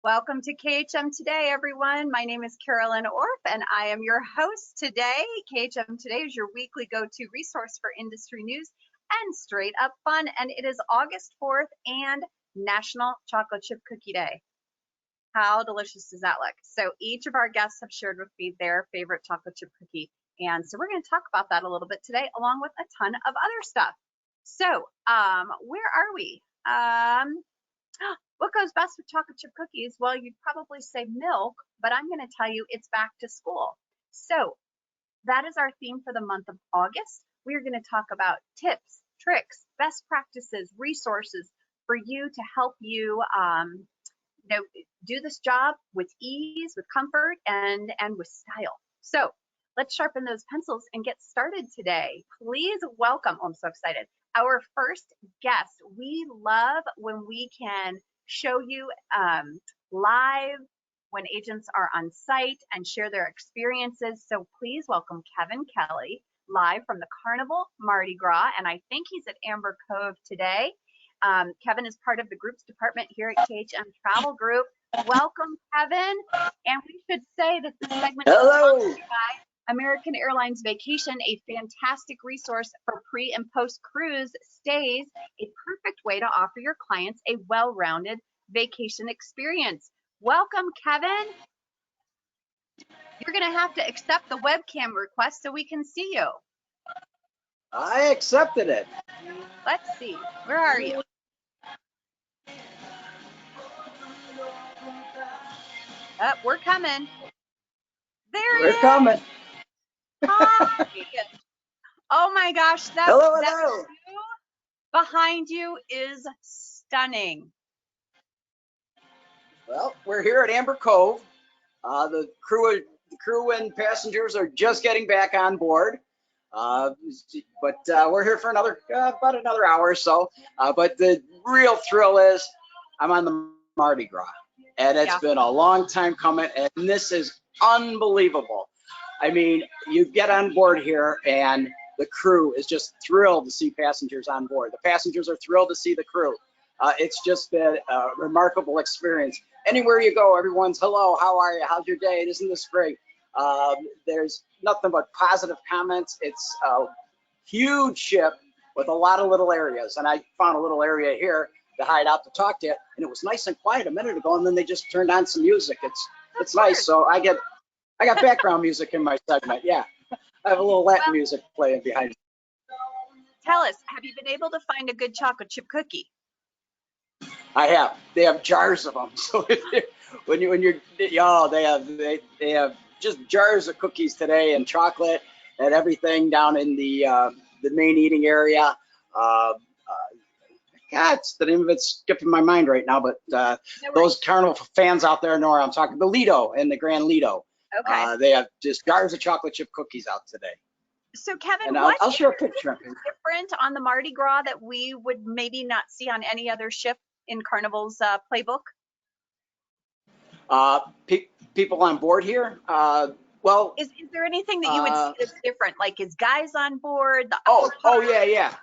Welcome to KHM Today, everyone. My name is Carolyn Orff, and I am your host today. KHM Today is your weekly go-to resource for industry news and straight up fun. And it is August 4th and National Chocolate Chip Cookie Day. How delicious does that look? So each of our guests have shared with me their favorite chocolate chip cookie. And so we're going to talk about that a little bit today, along with a ton of other stuff. So where are we? What goes best with chocolate chip cookies? Well, you'd probably say milk, but I'm going to tell you it's back to school. So that is our theme for the month of August. We are going to talk about tips, tricks, best practices, resources for you to help you, do this job with ease, with comfort, and with style. So let's sharpen those pencils and get started today. Please welcome, oh, I'm so excited, our first guest. We love when we can show you live when agents are on site and share their experiences. So please welcome Kevin Kelly, live from the Carnival Mardi Gras, and I think he's at Amber Cove today. Kevin is part of the groups department here at KHM Travel Group. Welcome, Kevin. And we should say that this segment is sponsored by American Airlines Vacation, a fantastic resource for pre and post cruise stays, a perfect way to offer your clients a well-rounded vacation experience. Welcome, Kevin. You're going to have to accept the webcam request so we can see you. I accepted it. Let's see. Where are you? We're coming. There he is. We're coming. Hi. Oh my gosh, Hello. view behind you is stunning. Well, we're here at Amber Cove. The crew and passengers are just getting back on board. But we're here for about another hour or so. But the real thrill is I'm on the Mardi Gras, and it's been a long time coming, and this is unbelievable. I mean, you get on board here, and the crew is just thrilled to see passengers on board. The passengers are thrilled to see the crew. It's just been a remarkable experience. Anywhere you go, everyone's, hello, how are you? How's your day? Isn't this great? There's nothing but positive comments. It's a huge ship with a lot of little areas. And I found a little area here to hide out to talk to you. And it was nice and quiet a minute ago, and then they just turned on some music. It's nice. So I got background music in my segment. Yeah, I have a little Latin music playing behind me. Tell us, have you been able to find a good chocolate chip cookie? I have. They have jars of them. So they have just jars of cookies today and chocolate and everything down in the main eating area. The name of it's skipping my mind right now, but those Carnival fans out there know where I'm talking. The Lido and the Grand Lido. Okay. They have just jars of chocolate chip cookies out today. So Kevin, and what I'll share a picture. Different on the Mardi Gras that we would maybe not see on any other ship in Carnival's playbook? People on board here. Well, is there anything that you would see that's different? Like, is guys on board? Oh yeah,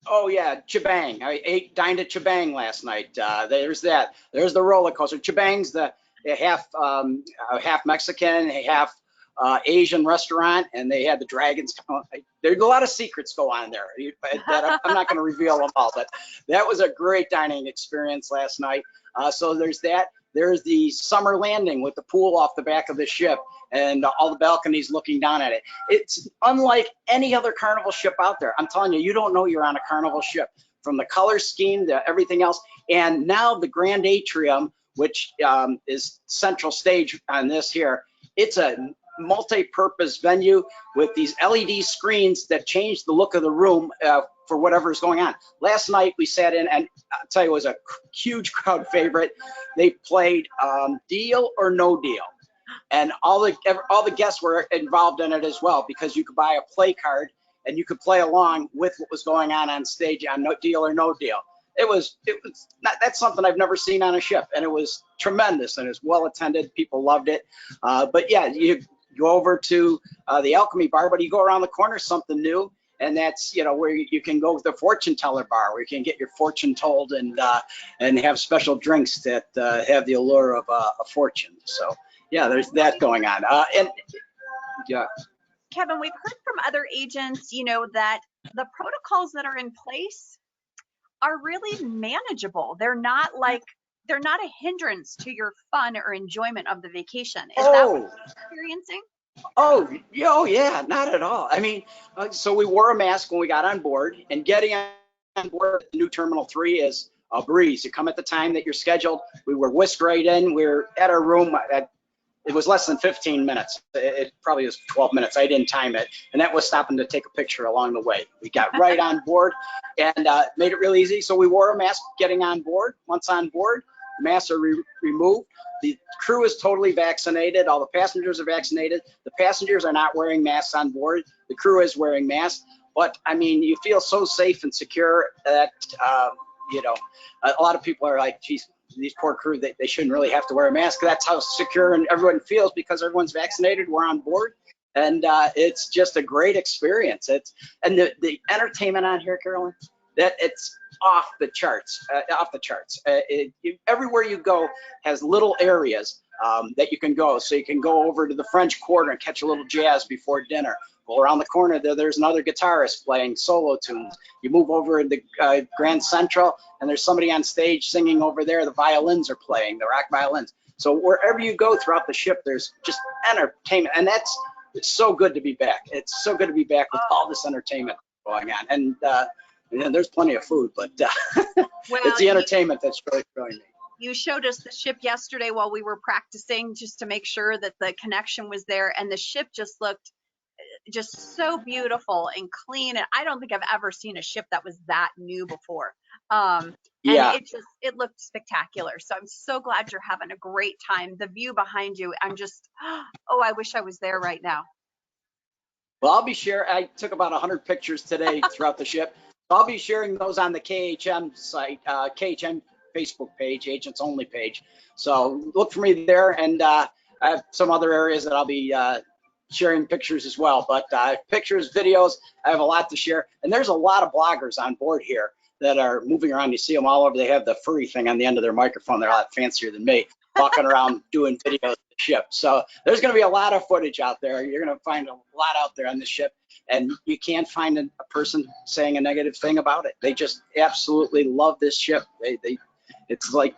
Chibang. I dined at Chibang last night. There's that. There's the roller coaster. Chibang's the half Mexican, half Asian restaurant, and they had the dragons. There's a lot of secrets go on there that I'm not going to reveal them all, but that was a great dining experience last night. So there's that. There's the summer landing with the pool off the back of the ship and all the balconies looking down at it. It's unlike any other Carnival ship out there. I'm telling you, you don't know you're on a Carnival ship, from the color scheme to everything else. And now the Grand Atrium, which is central stage on this here, it's a multi-purpose venue with these LED screens that change the look of the room for whatever is going on. Last night we sat in, and I'll tell you, it was a huge crowd favorite. They played Deal or No Deal, and all the guests were involved in it as well, because you could buy a play card and you could play along with what was going on stage on Deal or No Deal. That's something I've never seen on a ship, and it was tremendous, and it was well attended. People loved it. But yeah, you go over to the Alchemy Bar, but you go around the corner, something new, and that's, you know, where you can go to the fortune teller bar where you can get your fortune told and have special drinks that have the allure of a fortune. So yeah, there's that going on. And yeah. Kevin, we've heard from other agents, you know, that the protocols that are in place are really manageable. They're not a hindrance to your fun or enjoyment of the vacation. Is that what you're experiencing? Oh yeah, not at all. I mean, so we wore a mask when we got on board, and getting on board at the new Terminal 3 is a breeze. You come at the time that you're scheduled. We were whisked right in. We're at our room. It was less than 15 minutes. It probably was 12 minutes. I didn't time it. And that was stopping to take a picture along the way. We got right on board and made it really easy. So we wore a mask getting on board. Once on board, masks are removed. The crew is totally vaccinated. All the passengers are vaccinated. The passengers are not wearing masks on board. The crew is wearing masks. But I mean, you feel so safe and secure that, you know, a lot of people are like, geez, these poor crew, they shouldn't really have to wear a mask. That's how secure and everyone feels because everyone's vaccinated. We're on board, and it's just a great experience. And the entertainment on here, Carolyn, that it's off the charts. Everywhere you go has little areas that you can go. So you can go over to the French Quarter and catch a little jazz before dinner. Well, around the corner there's another guitarist playing solo tunes. You move over to Grand Central, and there's somebody on stage singing over there. The violins are playing, the rock violins. So wherever you go throughout the ship, there's just entertainment, and it's so good to be back. It's so good to be back with all this entertainment going on, and there's plenty of food, but Well, it's the entertainment that's really throwing me. You showed us the ship yesterday while we were practicing just to make sure that the connection was there, and the ship just looked just so beautiful and clean. And I don't think I've ever seen a ship that was that new before. And Yeah. it looked spectacular. So I'm so glad you're having a great time. The view behind you, I'm just, oh, I wish I was there right now. Well, I'll be sharing. I took about 100 pictures today throughout the ship. I'll be sharing those on the KHM site, KHM Facebook page, Agents Only page. So look for me there, and I have some other areas that I'll be sharing pictures as well. But pictures, videos, I have a lot to share. And there's a lot of bloggers on board here that are moving around. You see them all over. They have the furry thing on the end of their microphone. They're a lot fancier than me, walking around doing videos of the ship. So there's going to be a lot of footage out there. You're going to find a lot out there on this ship, and you can't find a person saying a negative thing about it. They just absolutely love this ship. It's like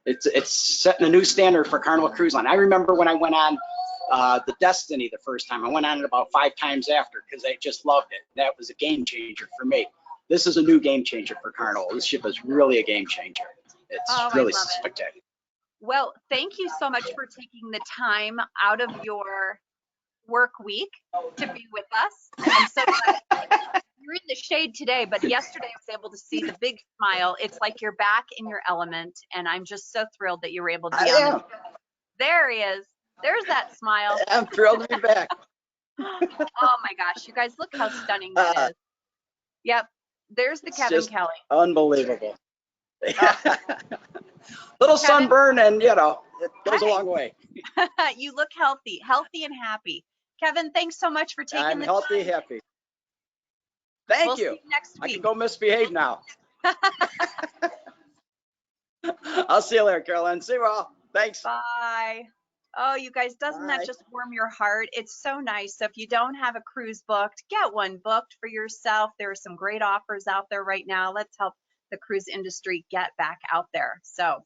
it's setting a new standard for Carnival Cruise Line. I remember when I went on the Destiny the first time. I went on it about 5 times after because I just loved it. That was a game changer for me. This is a new game changer for Carnival. This ship is really a game changer. It's really spectacular. Well, thank you so much for taking the time out of your work week to be with us. I'm so glad you're in the shade today, but yesterday I was able to see the big smile. It's like you're back in your element, and I'm just so thrilled that you were able to be on. There he is. There's that smile. I'm thrilled to be back. Oh my gosh, you guys, look how stunning that is. Yep, there's the Kevin Kelly. Unbelievable. Little Kevin, sunburn, and you know, it goes a long way. You look healthy and happy. Kevin, thanks so much for taking the time. I'm healthy, happy. Thank you. See you next week. I can go misbehave now. I'll see you later, Carolyn. See you all. Thanks. Bye. Oh, you guys, doesn't that just warm your heart? It's so nice. So if you don't have a cruise booked, get one booked for yourself. There are some great offers out there right now. Let's help the cruise industry get back out there. So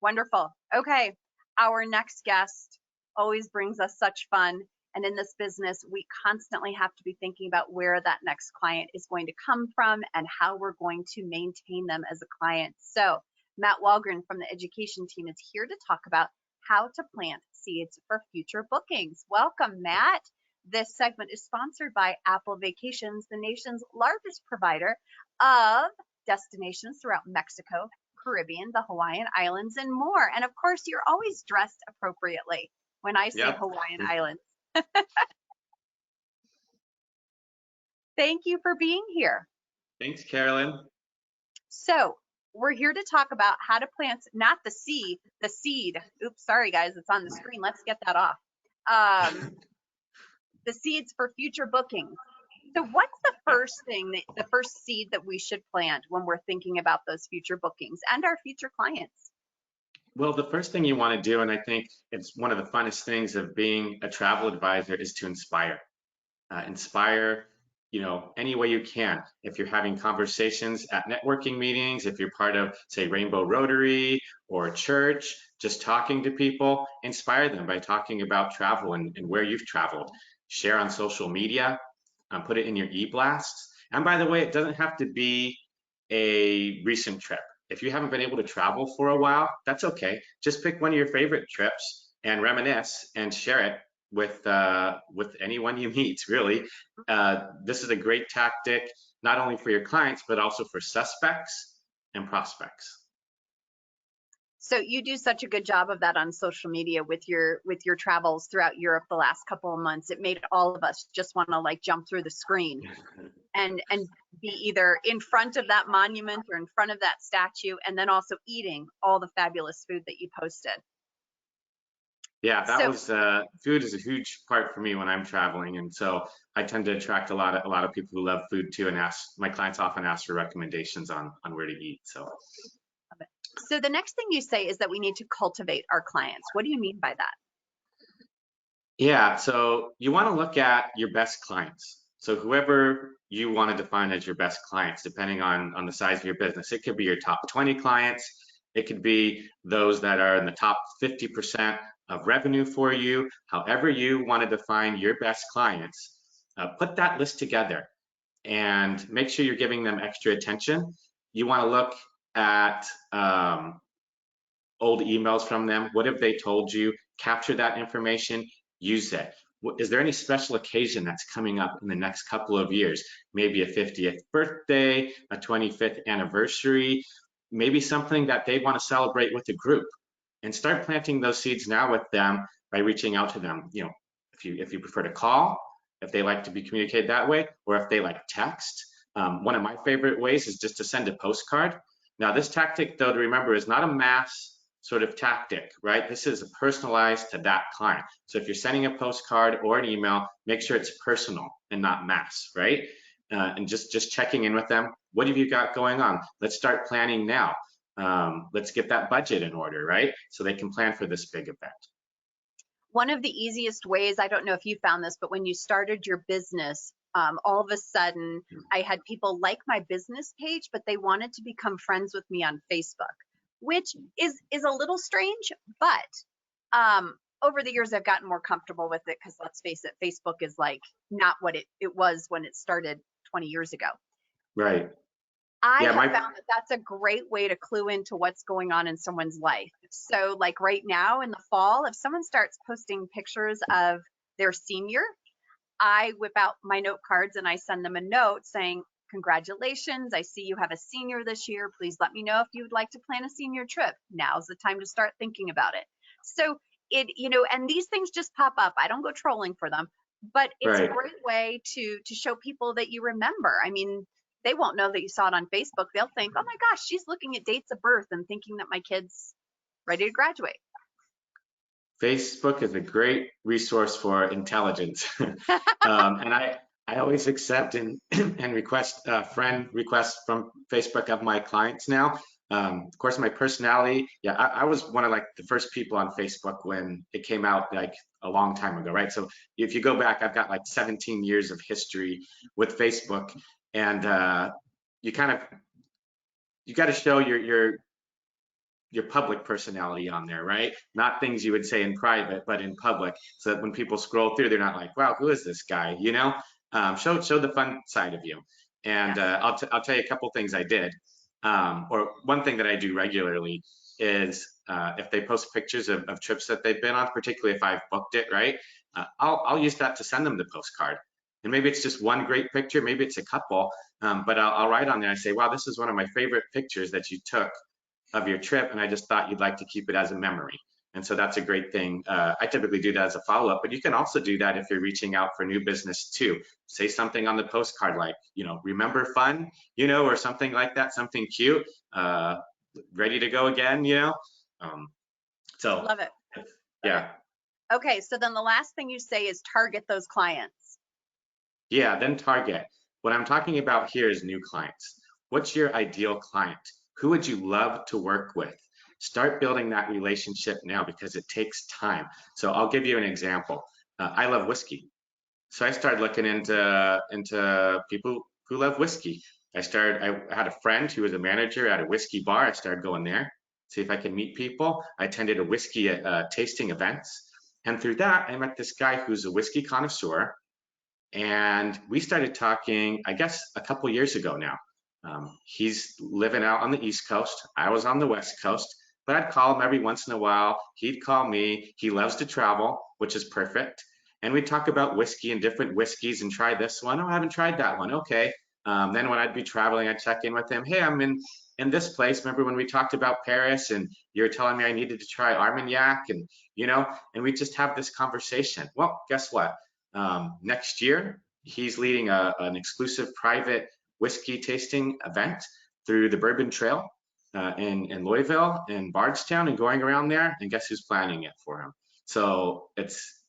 wonderful. Okay, our next guest always brings us such fun. And in this business, we constantly have to be thinking about where that next client is going to come from and how we're going to maintain them as a client. So Matt Walgren from the education team is here to talk about how to plant seeds for future bookings. Welcome, Matt. This segment is sponsored by Apple Vacations, the nation's largest provider of destinations throughout Mexico, Caribbean, the Hawaiian Islands, and more. And of course, you're always dressed appropriately when I say Hawaiian Islands. Thank you for being here. Thanks, Carolyn. So we're here to talk about how to plant, not the seed, the seed. Oops, sorry guys, it's on the screen. Let's get that off. The seeds for future bookings. So what's the first thing the first seed that we should plant when we're thinking about those future bookings and our future clients? Well, the first thing you want to do, and I think it's one of the funnest things of being a travel advisor, is to inspire. Inspire, any way you can. If you're having conversations at networking meetings, if you're part of, say, Rainbow Rotary or church, just talking to people, inspire them by talking about travel and where you've traveled. Share on social media, put it in your e-blasts. And by the way, it doesn't have to be a recent trip. If you haven't been able to travel for a while, that's okay. Just pick one of your favorite trips and reminisce and share it with anyone you meet, really. This is a great tactic, not only for your clients, but also for suspects and prospects. So you do such a good job of that on social media with your travels throughout Europe the last couple of months. It made all of us just want to like jump through the screen and be either in front of that monument or in front of that statue, and then also eating all the fabulous food that you posted. Yeah, that was food is a huge part for me when I'm traveling, and so I tend to attract a lot of people who love food too, and my clients often ask for recommendations on where to eat. So the next thing you say is that we need to cultivate our clients. What do you mean by that? Yeah, so you want to look at your best clients. So whoever you want to define as your best clients, depending on the size of your business. It could be your top 20 clients. It could be those that are in the top 50% of revenue for you. However you want to define your best clients, put that list together and make sure you're giving them extra attention. You want to look at old emails from them. What have they told you? Capture that information, use it. Is there any special occasion that's coming up in the next couple of years? Maybe a 50th birthday, a 25th anniversary, maybe something that they want to celebrate with a group, and start planting those seeds now with them by reaching out to them. If you prefer to call, if they like to be communicated that way, or if they like text. One of my favorite ways is just to send a postcard. Now, this tactic, though, to remember, is not a mass sort of tactic, right? This is personalized to that client. So if you're sending a postcard or an email, make sure it's personal and not mass, right? And just checking in with them. What have you got going on? Let's start planning now. Let's get that budget in order, right? So they can plan for this big event. One of the easiest ways, I don't know if you found this, but when you started your business, all of a sudden I had people like my business page, but they wanted to become friends with me on Facebook, which is a little strange, but over the years I've gotten more comfortable with it because let's face it, Facebook is like not what it was when it started 20 years ago. Right. I have found that that's a great way to clue into what's going on in someone's life. So like right now in the fall, if someone starts posting pictures of their senior, I whip out my note cards and I send them a note saying, congratulations, I see you have a senior this year. Please let me know if you would like to plan a senior trip. Now's the time to start thinking about it. So and these things just pop up. I don't go trolling for them, but it's a great way to show people that you remember. I mean, they won't know that you saw it on Facebook. They'll think, oh my gosh, she's looking at dates of birth and thinking that my kid's ready to graduate. Facebook is a great resource for intelligence. And I always accept and request friend requests from Facebook of my clients now. Of course, my personality, I was one of like the first people on Facebook when it came out like a long time ago, right? So if you go back, I've got like 17 years of history with Facebook, and you got to show your public personality on there, right? Not things you would say in private, but in public, so that when people scroll through, they're not like, wow, who is this guy? Show the fun side of you. And I'll tell you a couple things I did. Or one thing that I do regularly is if they post pictures of trips that they've been on, particularly if I've booked it, right? I'll use that to send them the postcard. And maybe it's just one great picture, maybe it's a couple, but I'll write on there. I say, wow, this is one of my favorite pictures that you took of your trip, and I just thought you'd like to keep it as a memory. And so that's a great thing. I typically do that as a follow-up, but you can also do that if you're reaching out for new business too. Say something on the postcard like, remember fun, or something like that, something cute, ready to go again, So love it. Yeah. Okay, so then the last thing you say is target those clients. Yeah, then target. What I'm talking about here is new clients. What's your ideal client? Who would you love to work with? Start building that relationship now because it takes time. So I'll give you an example. I love whiskey. So I started looking into people who love whiskey. I had a friend who was a manager at a whiskey bar. I started going there, see if I could meet people. I attended a whiskey tasting events. And through that, I met this guy who's a whiskey connoisseur. And we started talking, I guess, a couple years ago now. He's living out on the East Coast. I was on the West Coast, but I'd call him every once in a while. He'd call me. He loves to travel, which is perfect. And we'd talk about whiskey and different whiskeys and try this one. Oh, I haven't tried that one. Okay. Then when I'd be traveling, I'd check in with him. Hey, I'm in this place. Remember when we talked about Paris and you were telling me I needed to try Armagnac and, and we just have this conversation. Well, guess what? Next year, he's leading an exclusive private whiskey tasting event through the Bourbon Trail in Louisville and Bardstown and going around there. And guess who's planning it for him? So it's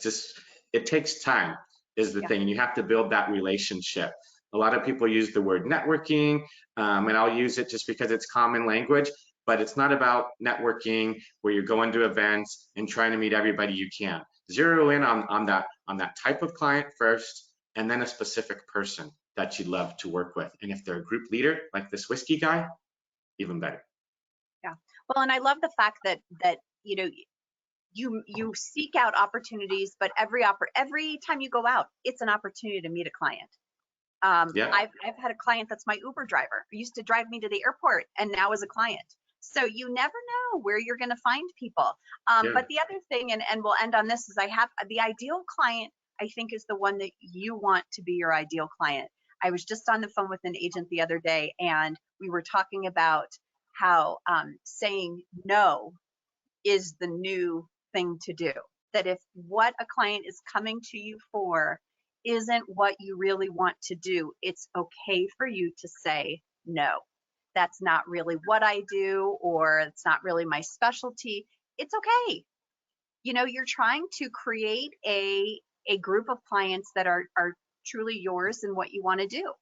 just, it takes time is the thing. And you have to build that relationship. A lot of people use the word networking, and I'll use it just because it's common language, but it's not about networking where you're going to events and trying to meet everybody you can. Zero in on that type of client first, and then a specific person that you'd love to work with. And if they're a group leader, like this whiskey guy, even better. Yeah. Well, and I love the fact that you seek out opportunities, but every time you go out, it's an opportunity to meet a client. Yeah. I've had a client that's my Uber driver who used to drive me to the airport and now is a client. So you never know where you're going to find people. Yeah. But the other thing, and we'll end on this, is I have the ideal client, I think, is the one that you want to be your ideal client. I was just on the phone with an agent the other day, and we were talking about how saying no is the new thing to do. That if what a client is coming to you for isn't what you really want to do, it's okay for you to say no. That's not really what I do, or it's not really my specialty. It's okay. You're trying to create a group of clients that are truly yours and what you want to do.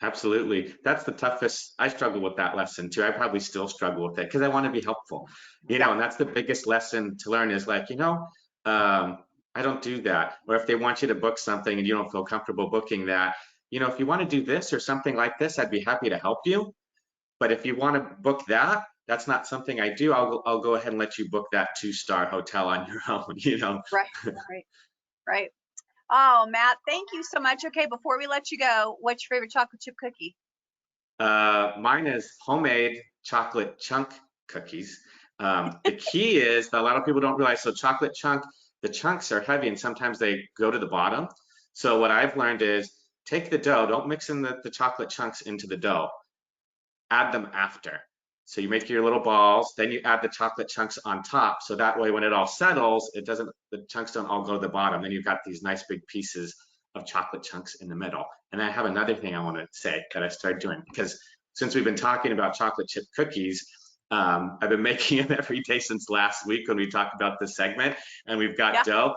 Absolutely. That's the toughest. I struggle with that lesson too. I probably still struggle with it because I want to be helpful, and that's the biggest lesson to learn is like, I don't do that. Or if they want you to book something and you don't feel comfortable booking that, if you want to do this or something like this, I'd be happy to help you. But if you want to book that, that's not something I do. I'll go ahead and let you book that 2-star hotel on your own, Right. Oh, Matt, thank you so much. Okay, before we let you go, what's your favorite chocolate chip cookie? Mine is homemade chocolate chunk cookies. The key is that a lot of people don't realize, so chocolate chunk, the chunks are heavy and sometimes they go to the bottom. So what I've learned is take the dough, don't mix in the chocolate chunks into the dough, add them after. So you make your little balls, then you add the chocolate chunks on top. So that way when it all settles, the chunks don't all go to the bottom. Then you've got these nice big pieces of chocolate chunks in the middle. And I have another thing I want to say that I started doing, because since we've been talking about chocolate chip cookies, I've been making them every day since last week when we talked about this segment, and we've got dough.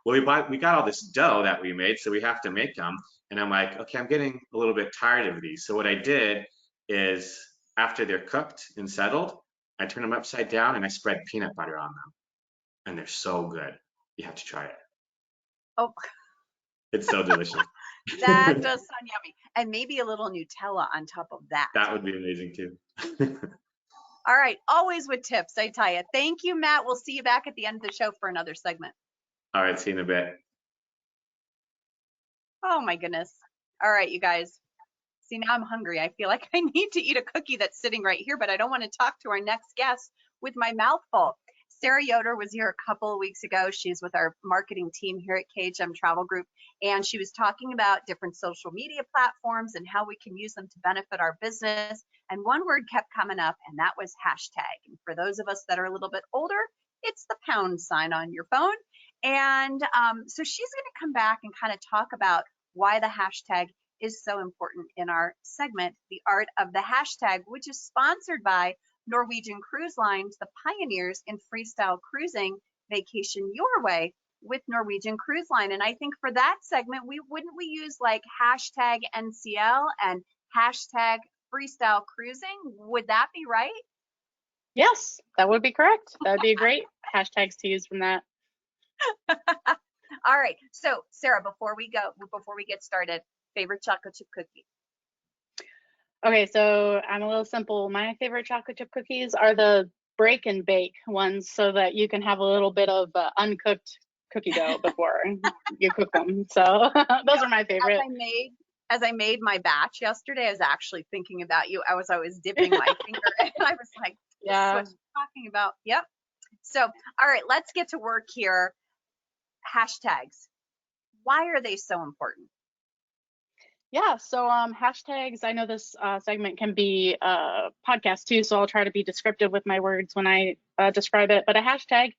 Well, we got all this dough that we made, so we have to make them. And I'm like, okay, I'm getting a little bit tired of these. So what I did is after they're cooked and settled, I turn them upside down and I spread peanut butter on them. And they're so good. You have to try it. Oh, it's so delicious. That does sound yummy. And maybe a little Nutella on top of that. That would be amazing too. All right. Always with tips, I tell you. Thank you, Matt. We'll see you back at the end of the show for another segment. All right. See you in a bit. Oh, my goodness. All right, you guys. See, now I'm hungry. I feel like I need to eat a cookie that's sitting right here, but I don't want to talk to our next guest with my mouth full. Sarah Yoder was here a couple of weeks ago. She's with our marketing team here at KHM Travel Group, and she was talking about different social media platforms and how we can use them to benefit our business. And one word kept coming up, and that was hashtag. And for those of us that are a little bit older, it's the pound sign on your phone. And so she's going to come back and kind of talk about why the hashtag is so important in our segment, The Art of the Hashtag, which is sponsored by Norwegian Cruise Lines, the pioneers in freestyle cruising. Vacation your way with Norwegian Cruise Line. And I think for that segment, wouldn't we use like hashtag NCL and hashtag freestyle cruising? Would that be right? Yes, that would be correct. That would be a great hashtags to use from that. All right. So Sarah, before we get started, favorite chocolate chip cookie? Okay, so I'm a little simple. My favorite chocolate chip cookies are the break and bake ones, so that you can have a little bit of uncooked cookie dough before you cook them. So those are my favorite. As I made my batch yesterday, I was actually thinking about you. I was dipping my finger and I was like, this is what she's talking about. Yep. So, all right, let's get to work here. Hashtags. Why are they so important? Yeah, so hashtags, I know this segment can be a podcast too, so I'll try to be descriptive with my words when I describe it. But a hashtag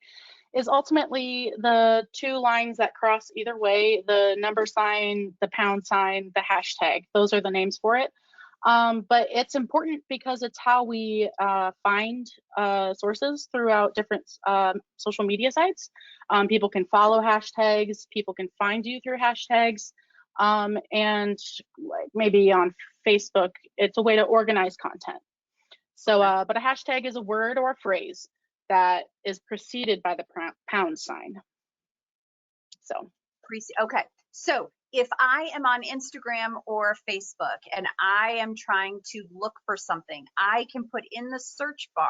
is ultimately the two lines that cross either way, the number sign, the pound sign, the hashtag. Those are the names for it. But it's important because it's how we find sources throughout different social media sites. People can follow hashtags, people can find you through hashtags. And like maybe on Facebook, it's a way to organize content. So, but a hashtag is a word or a phrase that is preceded by the pound sign. So, okay. So if I am on Instagram or Facebook and I am trying to look for something, I can put in the search bar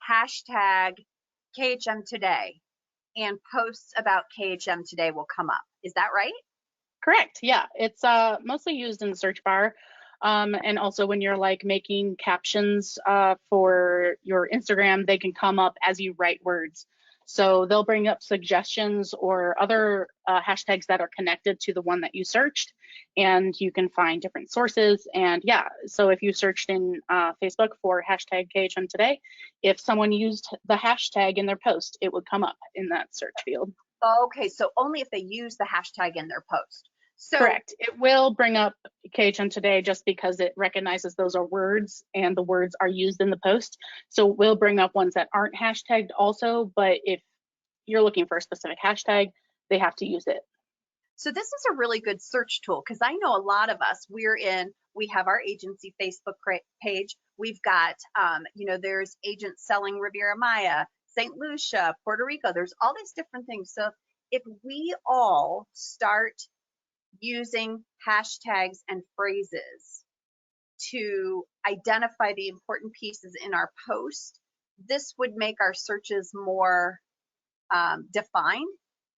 hashtag KHM Today, and posts about KHM Today will come up. Is that right? Correct. Yeah, it's mostly used in the search bar. And also when you're like making captions for your Instagram, they can come up as you write words. So they'll bring up suggestions or other hashtags that are connected to the one that you searched, and you can find different sources. And yeah, so if you searched in Facebook for hashtag KHM Today, if someone used the hashtag in their post, it would come up in that search field. Okay, so only if they use the hashtag in their post. So, correct. It will bring up KHM Today just because it recognizes those are words and the words are used in the post. So it will bring up ones that aren't hashtagged also, but if you're looking for a specific hashtag, they have to use it. So this is a really good search tool because I know a lot of us, we have our agency Facebook page. We've got, there's agents selling Riviera Maya, St. Lucia, Puerto Rico. There's all these different things. So if we all start using hashtags and phrases to identify the important pieces in our post, this would make our searches more defined.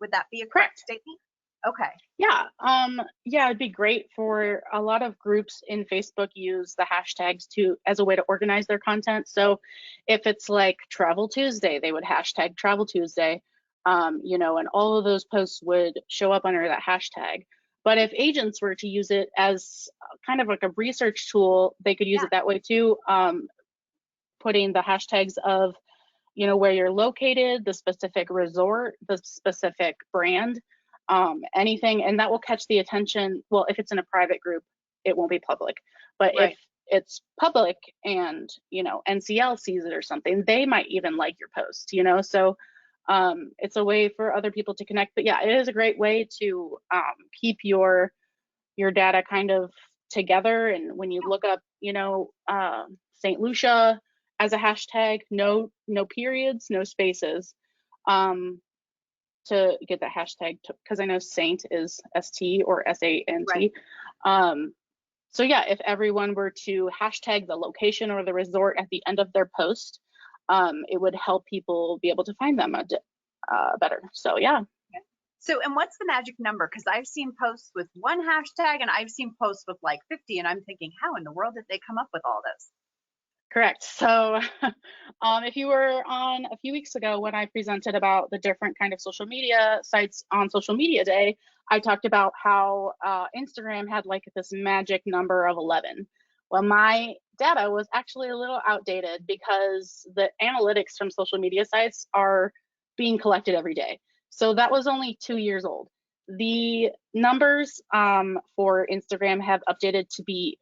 Would that be a correct statement? Okay. Yeah, it'd be great for a lot of groups in Facebook use the hashtags as a way to organize their content. So if it's like Travel Tuesday, they would hashtag Travel Tuesday, and all of those posts would show up under that hashtag. But if agents were to use it as kind of like a research tool, they could use it that way too, putting the hashtags of, where you're located, the specific resort, the specific brand, anything, and that will catch the attention. Well, if it's in a private group, it won't be public. But if it's public and, NCL sees it or something, they might even like your post, so it's a way for other people to connect. But yeah, it is a great way to keep your data kind of together. And when you look up, St. Lucia as a hashtag, no periods, no spaces, to get that hashtag, because I know Saint is ST or SANT. So yeah, if everyone were to hashtag the location or the resort at the end of their post, it would help people be able to find them better. So yeah. So, and what's the magic number? Because I've seen posts with one hashtag and I've seen posts with like 50, and I'm thinking, how in the world did they come up with all this? Correct. So if you were on a few weeks ago when I presented about the different kind of social media sites on Social Media Day, I talked about how Instagram had like this magic number of 11. Well, my data was actually a little outdated because the analytics from social media sites are being collected every day. So that was only 2 years old. The numbers for Instagram have updated to be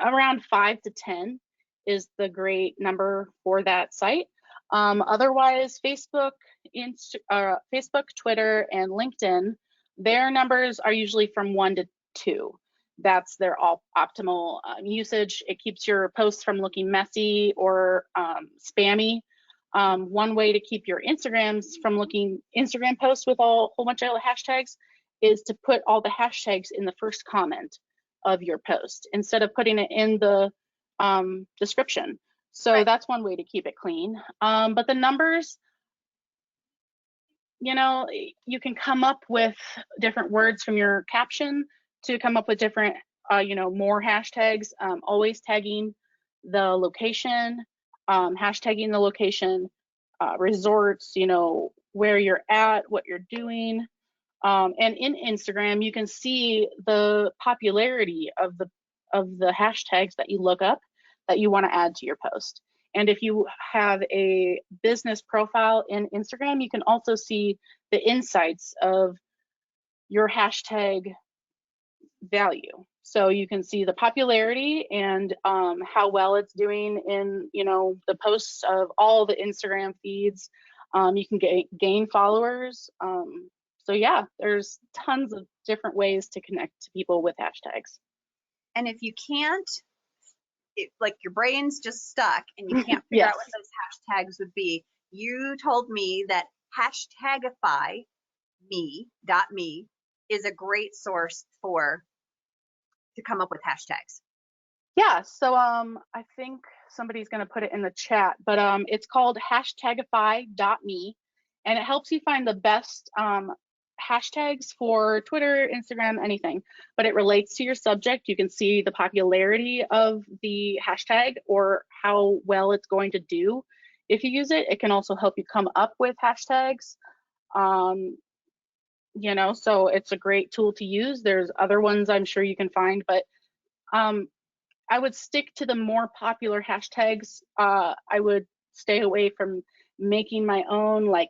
around 5 to 10 is the great number for that site. Otherwise, Facebook Facebook, Twitter, and LinkedIn, their numbers are usually from 1 to 2. That's their optimal usage. It keeps your posts from looking messy or spammy. One way to keep your Instagram posts with a whole bunch of hashtags is to put all the hashtags in the first comment of your post instead of putting it in the description. So Right. that's one way to keep it clean. But the numbers, you know, you can come up with different words from your caption to come up with different, you know, more hashtags, always tagging the location, hashtagging the location, resorts, you know, where you're at, what you're doing. And in Instagram, you can see the popularity of the hashtags that you look up that you want to add to your post. And if you have a business profile in Instagram, you can also see the insights of your hashtag value. So you can see the popularity and how well it's doing in, you know, the posts of all the Instagram feeds. You can gain followers. So yeah, there's tons of different ways to connect to people with hashtags. And if you can't, like your brain's just stuck and you can't figure Yes. out what those hashtags would be, you told me that hashtagify me is a great source to come up with hashtags. Yeah, so I think somebody's going to put it in the chat, but it's called hashtagify.me, and it helps you find the best hashtags for Twitter, Instagram, anything, but it relates to your subject. You can see the popularity of the hashtag or how well it's going to do if you use it. It can also help you come up with hashtags. You know, so it's a great tool to use. There's other ones I'm sure you can find, but I would stick to the more popular hashtags. I would stay away from making my own, like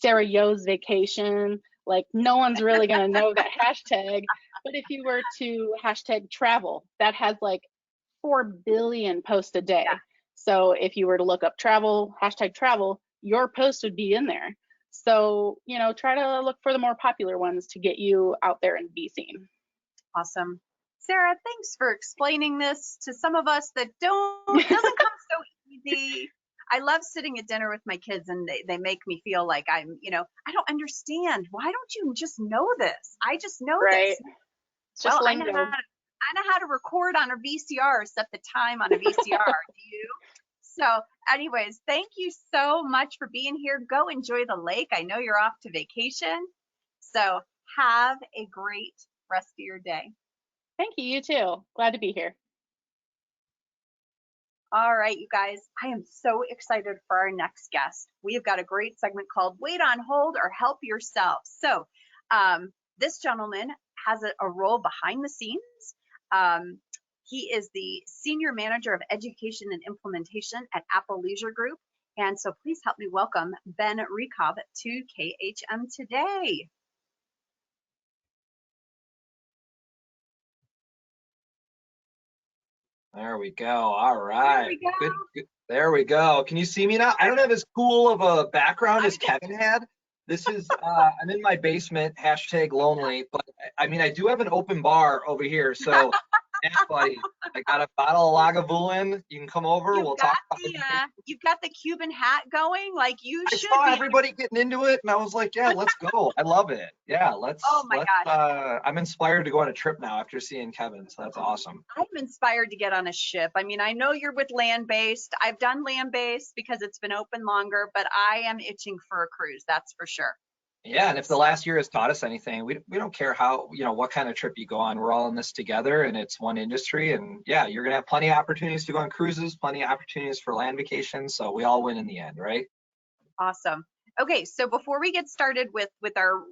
Sarah Yo's vacation. Like no one's really gonna know that hashtag. But if you were to hashtag travel, that has like 4 billion posts a day. Yeah. So if you were to look up travel, hashtag travel, your post would be in there. So, you know, try to look for the more popular ones to get you out there and be seen. Awesome. Sarah, thanks for explaining this to some of us that it doesn't come so easy. I love sitting at dinner with my kids and they make me feel like I'm, you know, I don't understand. Why don't you just know this? I just know Right. this. It's just Well, I know lingo. how to record on a VCR, set the time on a VCR. Do you? So anyways, thank you so much for being here. Go enjoy the lake. I know you're off to vacation. So have a great rest of your day. Thank you. You too. Glad to be here. All right, you guys, I am so excited for our next guest. We have got a great segment called Wait on Hold or Help Yourself. So this gentleman has a role behind the scenes. He is the Senior Manager of Education and Implementation at Apple Leisure Group. And so please help me welcome Ben Rekov to KHM today. There we go. All right. There we go. Good. There we go. Can you see me now? I don't have as cool of a background as Kevin had. This is, I'm in my basement, #lonely, but I mean, I do have an open bar over here. So, yeah, buddy, I got a bottle of Lagavulin. You can come over. We'll talk about you've got the Cuban hat going, like you I should saw be. everybody getting into it, and I was like, yeah, let's go. I love it. Yeah, let's. Oh my gosh. I'm inspired to go on a trip now after seeing Kevin, so that's awesome. I'm inspired to get on a ship. I mean, I know you're with land-based. I've done land-based because it's been open longer, but I am itching for a cruise, that's for sure. Yeah, and if the last year has taught us anything, we don't care how, you know, what kind of trip you go on. We're all in this together, and it's one industry. And yeah, you're gonna have plenty of opportunities to go on cruises, plenty of opportunities for land vacations. So we all win in the end, right? Awesome. Okay, so before we get started with our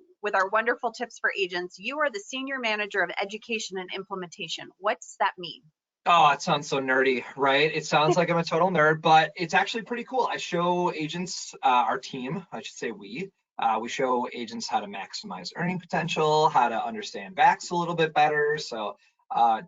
wonderful tips for agents, you are the Senior Manager of Education and Implementation. What's that mean? Oh, it sounds so nerdy, right? It sounds like I'm a total nerd, but it's actually pretty cool. I show agents, our team, I should say we show agents how to maximize earning potential, how to understand backs a little bit better. So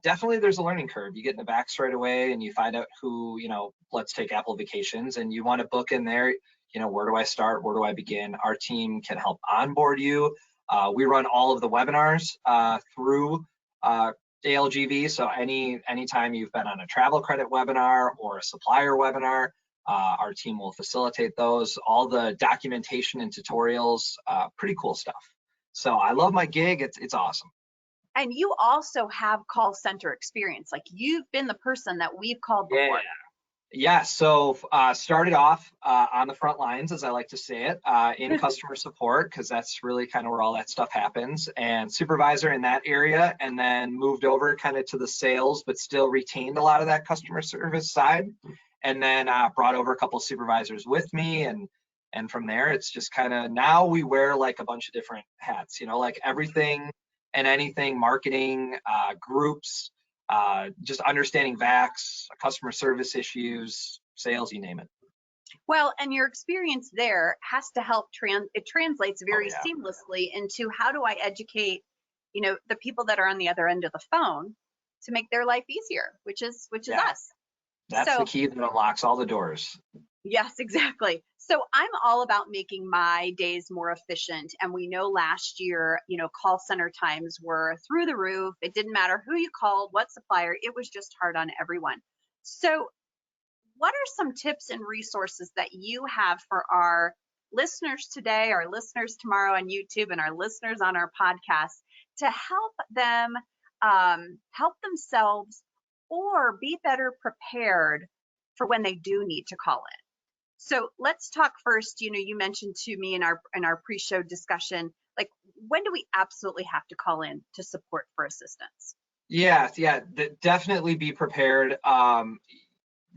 definitely there's a learning curve. You get in the backs right away and you find out who, you know, let's take Apple Vacations and you want to book in there. where do I start? Where do I begin? Our team can help onboard you. We run all of the webinars through ALGV. So anytime you've been on a travel credit webinar or a supplier webinar, our team will facilitate those. All the documentation and tutorials, pretty cool stuff. So I love my gig. It's awesome. And you also have call center experience. Like, you've been the person that we've called before. Yeah, so started off on the front lines, as I like to say it, in customer support, because that's really kind of where all that stuff happens, and supervisor in that area, and then moved over kind of to the sales, but still retained a lot of that customer service side, and then brought over a couple of supervisors with me, and from there, it's just kind of, now we wear like a bunch of different hats, like everything and anything, marketing, groups, just understanding VAX, customer service issues, sales, you name it. Well, and your experience there has to help it translates very seamlessly into, how do I educate, the people that are on the other end of the phone to make their life easier, which is us. That's the key that unlocks all the doors. Yes, exactly. So I'm all about making my days more efficient. And we know last year, call center times were through the roof. It didn't matter who you called, what supplier, it was just hard on everyone. So what are some tips and resources that you have for our listeners today, our listeners tomorrow on YouTube, and our listeners on our podcast to help them help themselves or be better prepared for when they do need to call in? So let's talk first. You mentioned to me in our pre-show discussion, like, when do we absolutely have to call in to support for assistance? Yeah, definitely be prepared.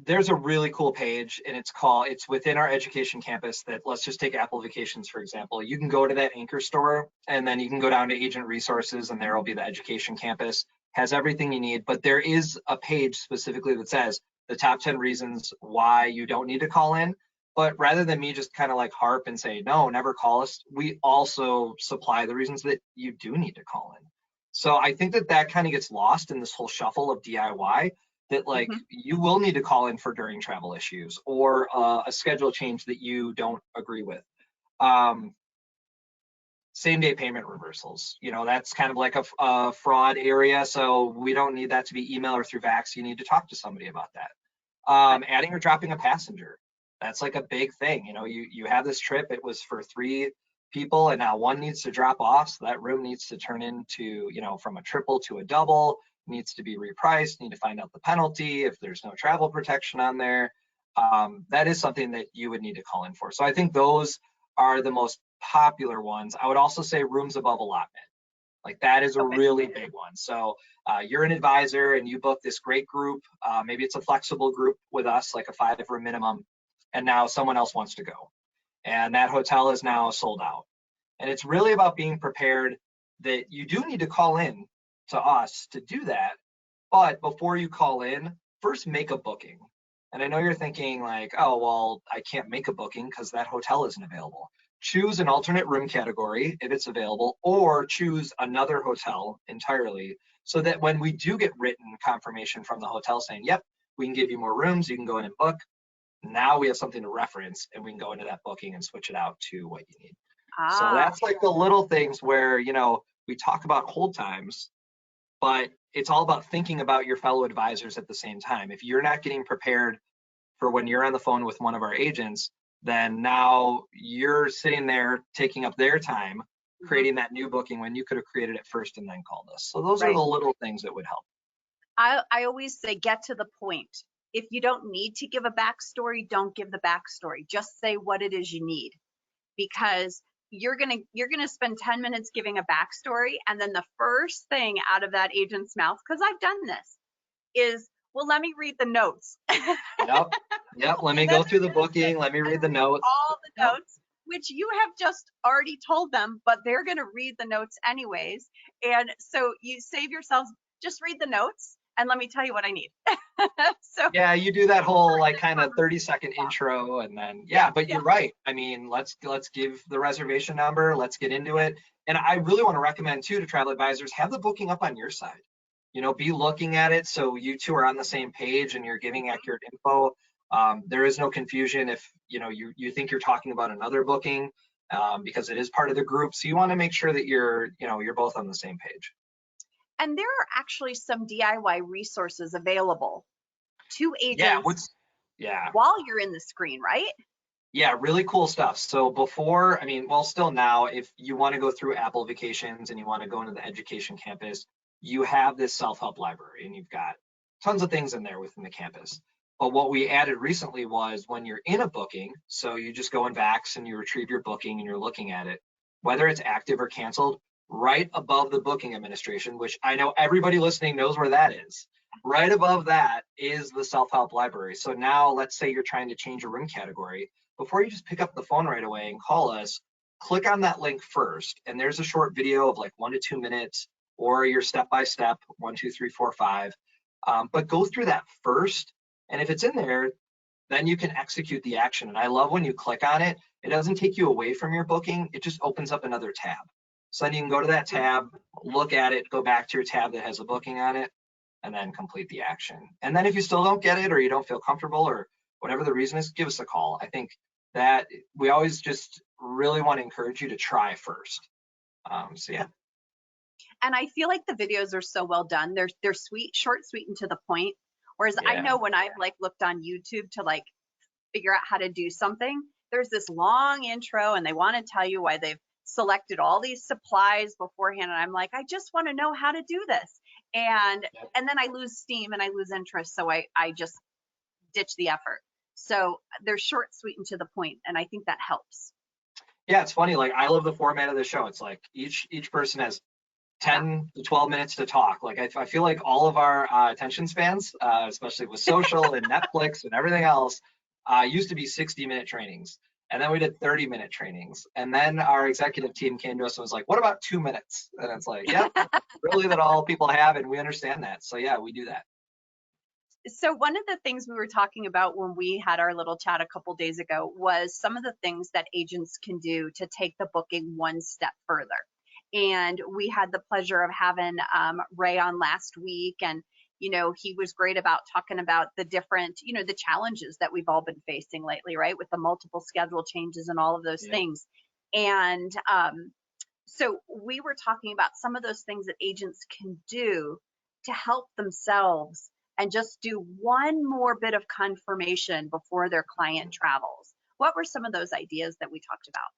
There's a really cool page, and it's within our education campus, that, let's just take Apple Vacations, for example. You can go to that anchor store, and then you can go down to agent resources, and there will be the education campus, has everything you need. But there is a page specifically that says the top 10 reasons why you don't need to call in. But rather than me just kind of like harp and say, no, never call us, we also supply the reasons that you do need to call in. So I think that kind of gets lost in this whole shuffle of DIY, that like you will need to call in for during travel issues, or a schedule change that you don't agree with. Same day payment reversals, that's kind of like a fraud area. So we don't need that to be email or through VAX. You need to talk to somebody about that. Adding or dropping a passenger. That's like a big thing. You have this trip, it was for 3 people, and now 1 needs to drop off. So that room needs to turn into, from a triple to a double, needs to be repriced, need to find out the penalty if there's no travel protection on there. That is something that you would need to call in for. So I think those are the most popular ones. I would also say rooms above allotment. Like, that is a really big one. So you're an advisor and you book this great group. Maybe it's a flexible group with us, like a 5-room minimum, and now someone else wants to go, and that hotel is now sold out. And it's really about being prepared that you do need to call in to us to do that. But before you call in, first make a booking. And I know you're thinking like, oh, well, I can't make a booking because that hotel isn't available. Choose an alternate room category if it's available, or choose another hotel entirely, so that when we do get written confirmation from the hotel saying, yep, we can give you more rooms, you can go in and book, now we have something to reference, and we can go into that booking and switch it out to what you need. So that's like the little things where, we talk about hold times, but it's all about thinking about your fellow advisors at the same time. If you're not getting prepared for when you're on the phone with one of our agents, then now you're sitting there taking up their time, creating that new booking when you could have created it first and then called us. So those are the little things that would help. I always say, get to the point. If you don't need to give a backstory, don't give the backstory. Just say what it is you need, because you're gonna spend 10 minutes giving a backstory, and then the first thing out of that agent's mouth, because I've done this, is, well, let me read the notes. Yep. Let me go through the booking. Let me read the notes. All the notes, which you have just already told them, but they're going to read the notes anyways. And so you save yourselves, just read the notes and let me tell you what I need. So yeah, you do that whole like kind of 30-second intro, and then but you're right. I mean, let's give the reservation number. Let's get into it. And I really want to recommend too to travel advisors, have the booking up on your side. be looking at it so you two are on the same page and you're giving accurate info. There is no confusion if you think you're talking about another booking, because it is part of the group. So you want to make sure that you're both on the same page. And there are actually some DIY resources available to Yeah, agents yeah. while you're in the screen, right? Yeah, really cool stuff. So before, well, still now, if you want to go through Apple Vacations and you want to go into the education campus, you have this self-help library and you've got tons of things in there within the campus. But what we added recently was when you're in a booking, so you just go in Vax and you retrieve your booking and you're looking at it, whether it's active or canceled, right above the booking administration, which I know everybody listening knows where that is. Right above that is the self-help library. So now let's say you're trying to change a room category. Before you just pick up the phone right away and call us, click on that link first. And there's a short video of like 1 to 2 minutes or your step-by-step, 1, 2, 3, 4, 5. But go through that first. And if it's in there, then you can execute the action. And I love when you click on it, it doesn't take you away from your booking. It just opens up another tab. So then you can go to that tab, look at it, go back to your tab that has a booking on it, and then complete the action. And then if you still don't get it or you don't feel comfortable or whatever the reason is, give us a call. I think that we always just really want to encourage you to try first. So yeah. And I feel like the videos are so well done. They're sweet, short, sweet, and to the point. Whereas Yeah. I know when I've like looked on YouTube to like figure out how to do something, there's this long intro and they want to tell you why they've selected all these supplies beforehand. And I'm like, I just want to know how to do this. And then I lose steam and I lose interest. So I just ditch the effort. So they're short, sweet, and to the point, and I think that helps. Yeah, it's funny. Like I love the format of the show. It's like each person has 10 to 12 minutes to talk. Like I feel like all of our attention spans, especially with social and Netflix and everything else, used to be 60-minute trainings. And then we did 30-minute trainings. And then our executive team came to us and was like, what about 2 minutes? And it's like, yeah, really that all people have, and we understand that. So yeah, we do that. So one of the things we were talking about when we had our little chat a couple days ago was some of the things that agents can do to take the booking one step further. And we had the pleasure of having Ray on last week, and he was great about talking about the different, the challenges that we've all been facing lately, right, with the multiple schedule changes and all of those things. And so we were talking about some of those things that agents can do to help themselves and just do one more bit of confirmation before their client travels. What were some of those ideas that we talked about?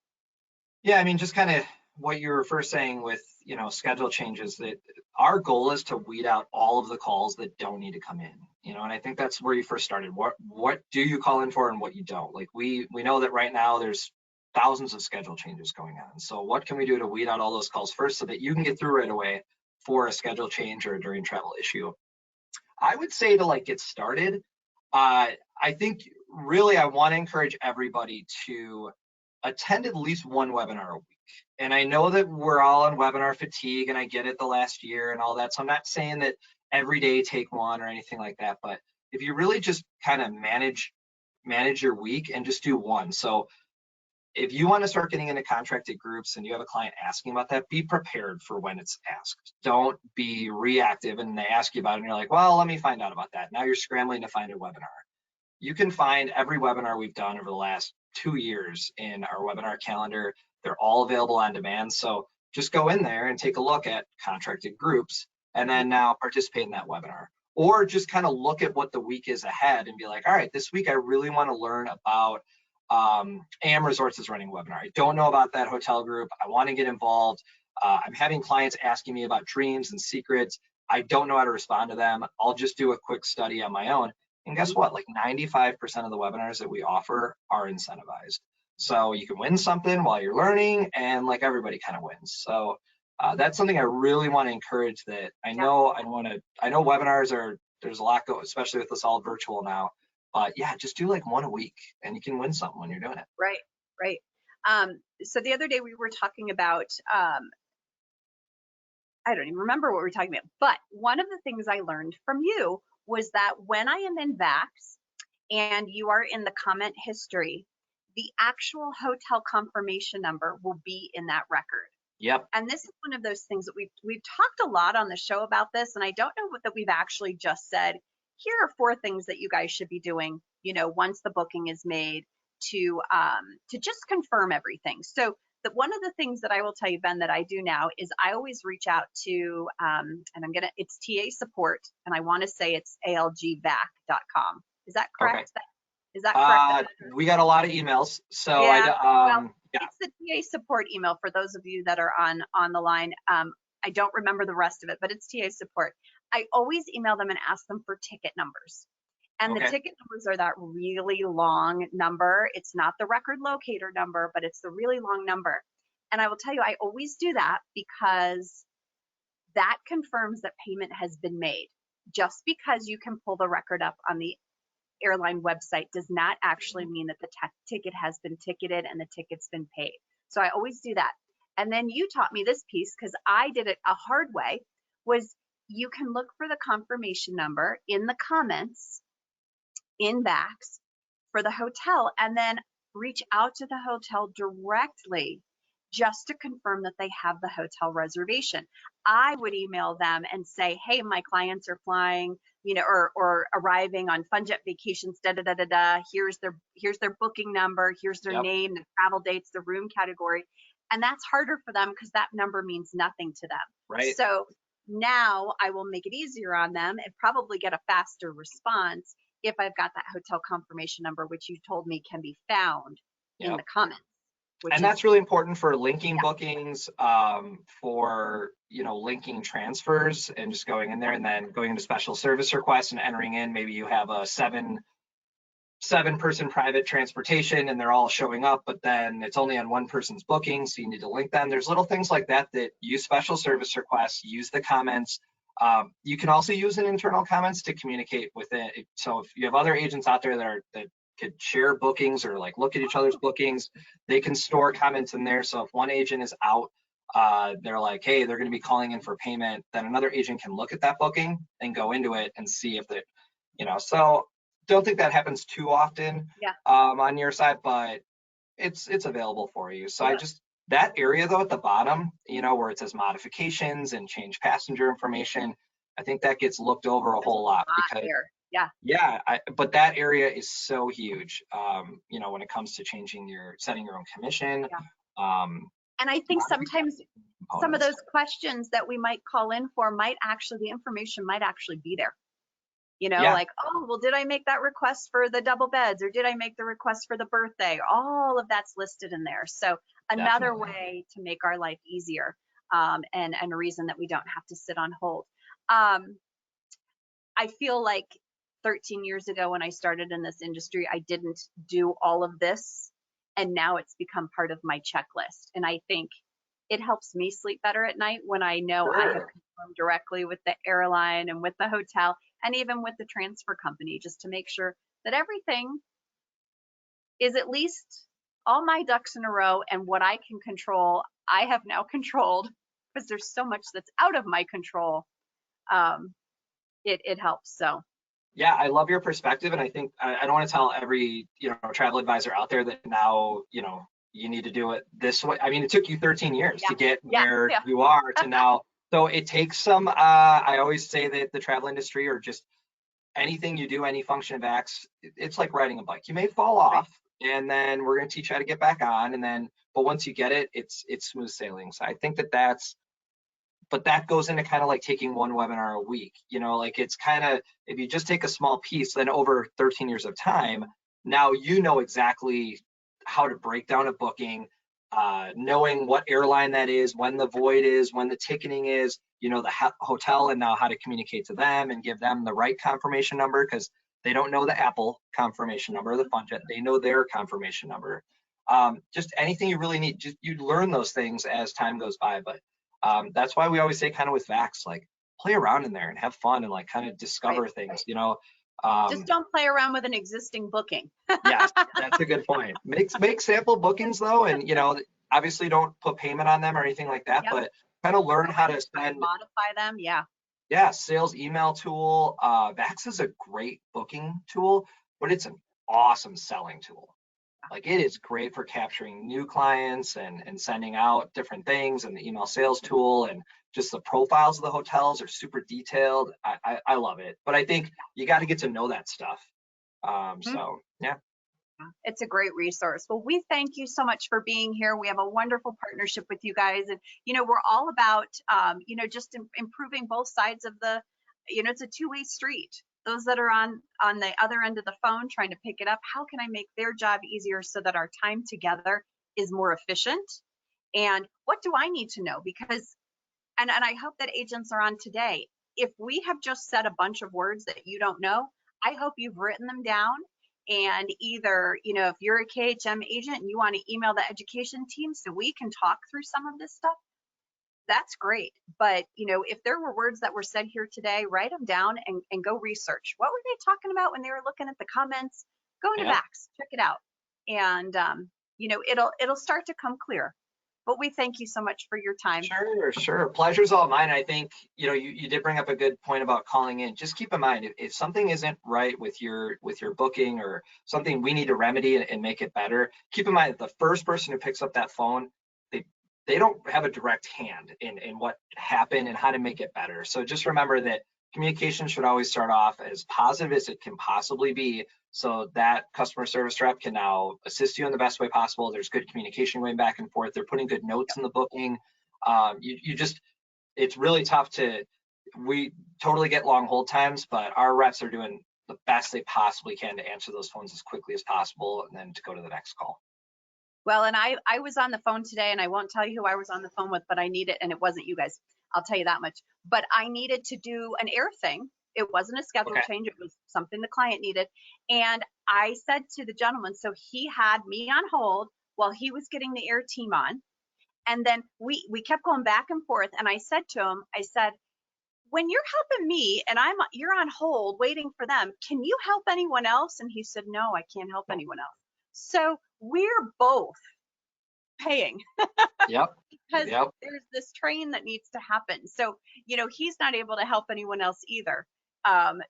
Yeah, just kind of what you were first saying with, schedule changes, that our goal is to weed out all of the calls that don't need to come in, and I think that's where you first started. What do you call in for and what you don't? Like we know that right now there's thousands of schedule changes going on. So what can we do to weed out all those calls first so that you can get through right away for a schedule change or a during travel issue? I would say to get started, I think really I want to encourage everybody to attend at least one webinar a week. And I know that we're all on webinar fatigue, and I get it the last year and all that. So I'm not saying that every day take one or anything like that, but if you really just kind of manage your week and just do one. So if you want to start getting into contracted groups and you have a client asking about that, be prepared for when it's asked. Don't be reactive and they ask you about it and you're like, well, let me find out about that. Now you're scrambling to find a webinar. You can find every webinar we've done over the last 2 years in our webinar calendar. They're all available on demand. So just go in there and take a look at contracted groups and then now participate in that webinar. Or just kind of look at what the week is ahead and be like, all right, this week I really want to learn about AM Resorts is running a webinar. I don't know about that hotel group. I want to get involved. I'm having clients asking me about dreams and secrets. I don't know how to respond to them. I'll just do a quick study on my own. And guess what? Like 95% of the webinars that we offer are incentivized. So you can win something while you're learning, and like everybody kind of wins. So that's something I really want to encourage. That I know webinars are, there's a lot going, especially with this all virtual now. But yeah, just do like one a week and you can win something when you're doing it. Right. So the other day we were talking about, I don't even remember what we were talking about, but one of the things I learned from you was that when I am in Vax and you are in the comment history, the actual hotel confirmation number will be in that record. Yep. And this is one of those things that we've talked a lot on the show about this, and I don't know that we've actually just said, here are 4 things that you guys should be doing, once the booking is made to just confirm everything. So one of the things that I will tell you, Ben, that I do now is I always reach out to, and it's TA support, and I want to say it's algvac.com. Is that correct? Okay. Is that correct? We got a lot of emails, so yeah. yeah. It's the TA support email for those of you that are on the line. I don't remember the rest of it, but it's TA support. I always email them and ask them for ticket numbers. And Okay. the ticket numbers are that really long number. It's not the record locator number, but it's the really long number. And I will tell you, I always do that because that confirms that payment has been made. Just because you can pull the record up on the airline website does not actually mean that the ticket has been ticketed and the ticket's been paid. So I always do that. And then you taught me this piece, because I did it a hard way, was you can look for the confirmation number in the comments in Vax for the hotel, and then reach out to the hotel directly just to confirm that they have the hotel reservation. I would email them and say, hey, my clients are flying, or arriving on FunJet vacations, here's their booking number, here's their name, the travel dates, the room category. And that's harder for them because that number means nothing to them. Right. So now I will make it easier on them and probably get a faster response if I've got that hotel confirmation number, which you told me can be found in the comments. And that's really important for linking bookings, for linking transfers, and just going in there and then going into special service requests and entering in. Maybe you have a seven-person private transportation and they're all showing up, but then it's only on one person's booking, so you need to link them. There's little things like that use special service requests, use the comments. You can also use an internal comments to communicate with it. So if you have other agents out there that could share bookings or look at each other's bookings, they can store comments in there. So if one agent is out, they're like, hey, they're going to be calling in for payment, then another agent can look at that booking and go into it and see if they, so don't think that happens too often on your side, but it's available for you. So that area though at the bottom, where it says modifications and change passenger information, I think that gets looked over a whole lot because but that area is so huge, when it comes to setting your own commission. And I think sometimes some of those questions that we might call in for the information might actually be there. Like, oh, well, did I make that request for the double beds, or did I make the request for the birthday? All of that's listed in there. So another way to make our life easier, and a reason that we don't have to sit on hold. I feel like 13 years ago when I started in this industry, I didn't do all of this, and now it's become part of my checklist. And I think it helps me sleep better at night when I know I have confirmed directly with the airline and with the hotel and even with the transfer company, just to make sure that everything is at least all my ducks in a row, and what I can control, I have now controlled, because there's so much that's out of my control. It helps. So. Yeah, I love your perspective, and I think I don't want to tell every travel advisor out there that now you need to do it this way. I mean, it took you 13 years to get where you are to now. So it takes some. I always say that the travel industry, or just anything you do, any function of Vax, it's like riding a bike. You may fall off, and then we're going to teach you how to get back on, and then but once you get it, it's smooth sailing. So I think that's. But that goes into kind of like taking one webinar a week, it's kind of, if you just take a small piece, then over 13 years of time, now exactly how to break down a booking, knowing what airline that is, when the void is, when the ticketing is, the hotel, and now how to communicate to them and give them the right confirmation number, because they don't know the Apple confirmation number, the FunJet, they know their confirmation number. Just anything you really need, you learn those things as time goes by, but that's why we always say kind of with Vax, play around in there and have fun and kind of discover things, just don't play around with an existing booking. Yes, that's a good point. Make sample bookings though, and obviously don't put payment on them or anything like that, but kind of learn how to modify them. Sales email tool. Vax is a great booking tool, but it's an awesome selling tool. Like it is great for capturing new clients and sending out different things, and the email sales tool, and just the profiles of the hotels are super detailed. I love it, but I think you got to get to know that stuff. So yeah. It's a great resource. Well, we thank you so much for being here. We have a wonderful partnership with you guys. And, we're all about, just improving both sides of the, it's a two-way street. Those that are on the other end of the phone trying to pick it up, how can I make their job easier so that our time together is more efficient? And what do I need to know? Because, and I hope that agents are on today. If we have just said a bunch of words that you don't know, I hope you've written them down. And either, if you're a KHM agent and you want to email the education team so we can talk through some of this stuff, that's great. But, if there were words that were said here today, write them down and go research. What were they talking about when they were looking at the comments? Go into Vax, check it out. And, it'll start to come clear. But we thank you so much for your time. Sure. Pleasure's all mine. I think, you did bring up a good point about calling in. Just keep in mind, if something isn't right with your booking or something we need to remedy and make it better, keep in mind that the first person who picks up that phone, they don't have a direct hand in what happened and how to make it better. So just remember that communication should always start off as positive as it can possibly be, so that customer service rep can now assist you in the best way possible. There's good communication going back and forth. They're putting good notes in the booking. It's really tough we totally get long hold times, but our reps are doing the best they possibly can to answer those phones as quickly as possible and then to go to the next call. Well, and I was on the phone today, and I won't tell you who I was on the phone with, but I needed, and it wasn't you guys, I'll tell you that much, but I needed to do an air thing. It wasn't a schedule change. It was something the client needed. And I said to the gentleman, so he had me on hold while he was getting the air team on. And then we kept going back and forth. And I said to him, when you're helping me and you're on hold waiting for them, can you help anyone else? And he said, no, I can't help anyone else. So we're both paying. Yep. Because there's this train that needs to happen. So, he's not able to help anyone else either.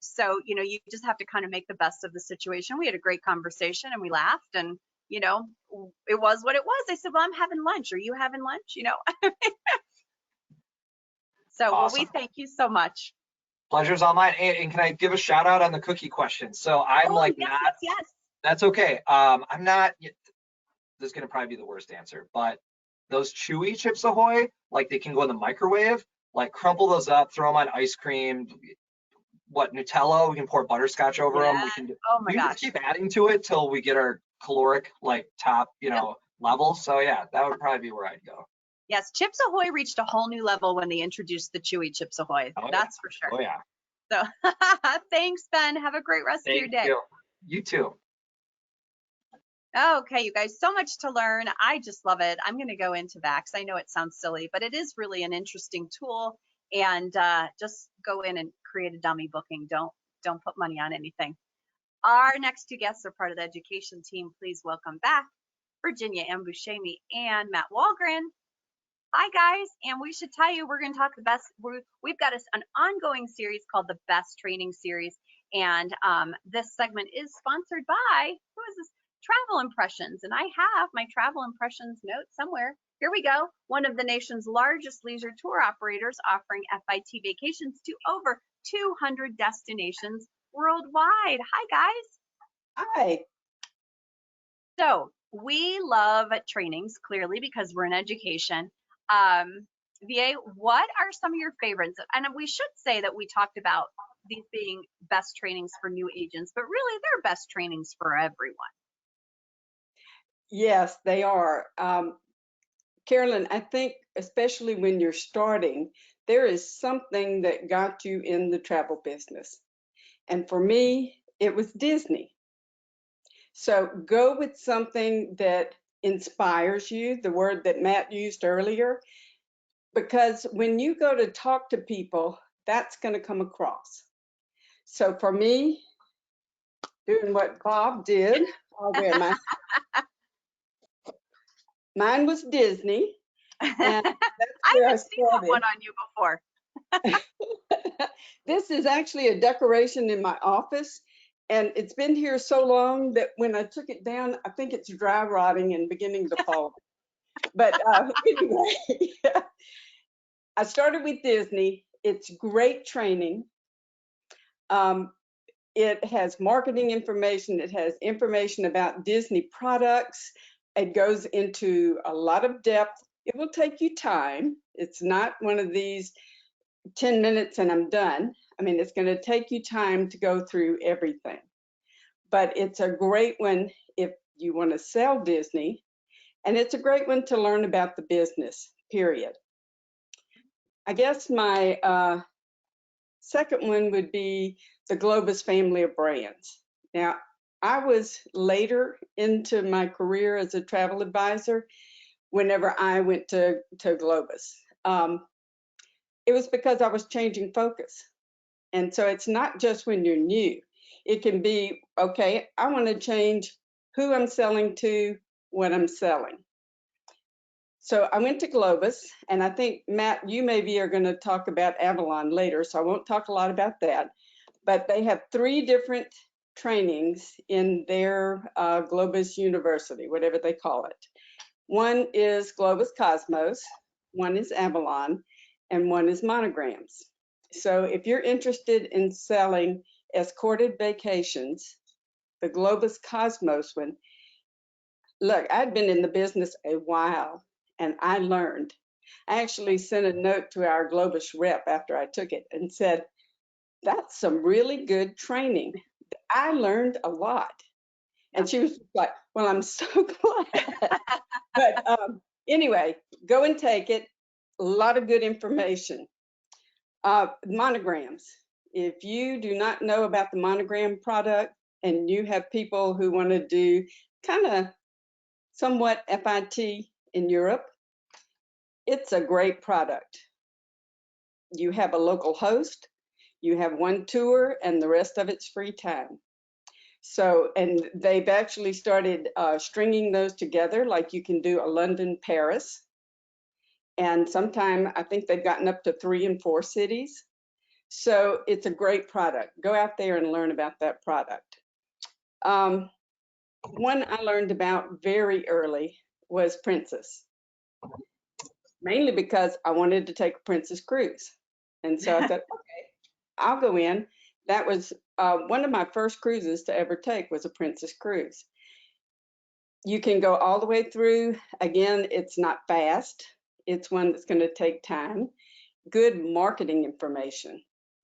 So, you just have to kind of make the best of the situation. We had a great conversation and we laughed, and, it was what it was. I said, well, I'm having lunch. Are you having lunch? So, awesome. Well, we thank you so much. Pleasure's all mine. And can I give a shout out on the cookie question? So I'm yes. That's okay. I'm not, this is going to probably be the worst answer, but those chewy Chips Ahoy, like they can go in the microwave, like crumple those up, throw them on ice cream, Nutella, we can pour butterscotch over them. We can just keep adding to it till we get our caloric, top, level. So yeah, that would probably be where I'd go. Yes, Chips Ahoy reached a whole new level when they introduced the chewy Chips Ahoy. That's for sure. Oh yeah. So thanks, Ben. Have a great rest of your day. You too. Okay, you guys, so much to learn. I just love it. I'm going to go into Vax. I know it sounds silly, but it is really an interesting tool. And just go in and create a dummy booking. Don't put money on anything. Our next two guests are part of the education team. Please welcome back Virginia Ambushemi and Matt Walgren. Hi, guys. And we should tell you, we're going to talk the best. We've got an ongoing series called the Best Training Series. And this segment is sponsored by, who is this? Travel Impressions. And I have my Travel Impressions note somewhere. Here we go. One of the nation's largest leisure tour operators, offering FIT vacations to over 200 destinations worldwide. Hi, guys. Hi. So we love trainings, clearly, because we're in education. VA, what are some of your favorites? And we should say that we talked about these being best trainings for new agents, but really they're best trainings for everyone. Yes, they are. Carolyn, I think especially when you're starting, there is something that got you in the travel business. And for me, it was Disney. So go with something that inspires you, the word that Matt used earlier, because when you go to talk to people, that's going to come across. So for me, doing what Bob did, I'll wear my mine was Disney. And that's where I seen that one on you before. This is actually a decoration in my office. And it's been here so long that when I took it down, I think it's dry rotting and beginning to fall. But anyway, I started with Disney. It's great training. It has marketing information. It has information about Disney products. It goes into a lot of depth. It will take you time. It's not one of these 10 minutes and I'm done. I mean, it's going to take you time to go through everything. But it's a great one if you want to sell Disney. And it's a great one to learn about the business, period. I guess my second one would be the Globus family of brands. Now, I was later into my career as a travel advisor whenever I went to Globus. It was because I was changing focus. And so it's not just when you're new. It can be, okay, I want to change who I'm selling to, what I'm selling. So I went to Globus, and I think, Matt, you maybe are going to talk about Avalon later, so I won't talk a lot about that. But they have 3 different trainings in their Globus University, whatever they call it. One is Globus Cosmos, one is Avalon, and one is Monograms. So if you're interested in selling escorted vacations, the Globus Cosmos one, look, I'd been in the business a while and I learned. I actually sent a note to our Globus rep after I took it and said, that's some really good training. I learned a lot. And she was like, well, I'm so glad. But anyway, go and take it. A lot of good information. Monograms. If you do not know about the monogram product and you have people who want to do kind of somewhat FIT in Europe, it's a great product. You have a local host, you have one tour, and the rest of it's free time. So, and they've actually started stringing those together, like you can do a London, Paris. And sometime I think they've gotten up to 3 and 4 cities. So it's a great product. Go out there and learn about that product. One I learned about very early was Princess, mainly because I wanted to take a Princess cruise. And so I said, okay, I'll go in. That was one of my first cruises to ever take was a Princess cruise. You can go all the way through. Again, it's not fast. It's one that's going to take time. Good marketing information,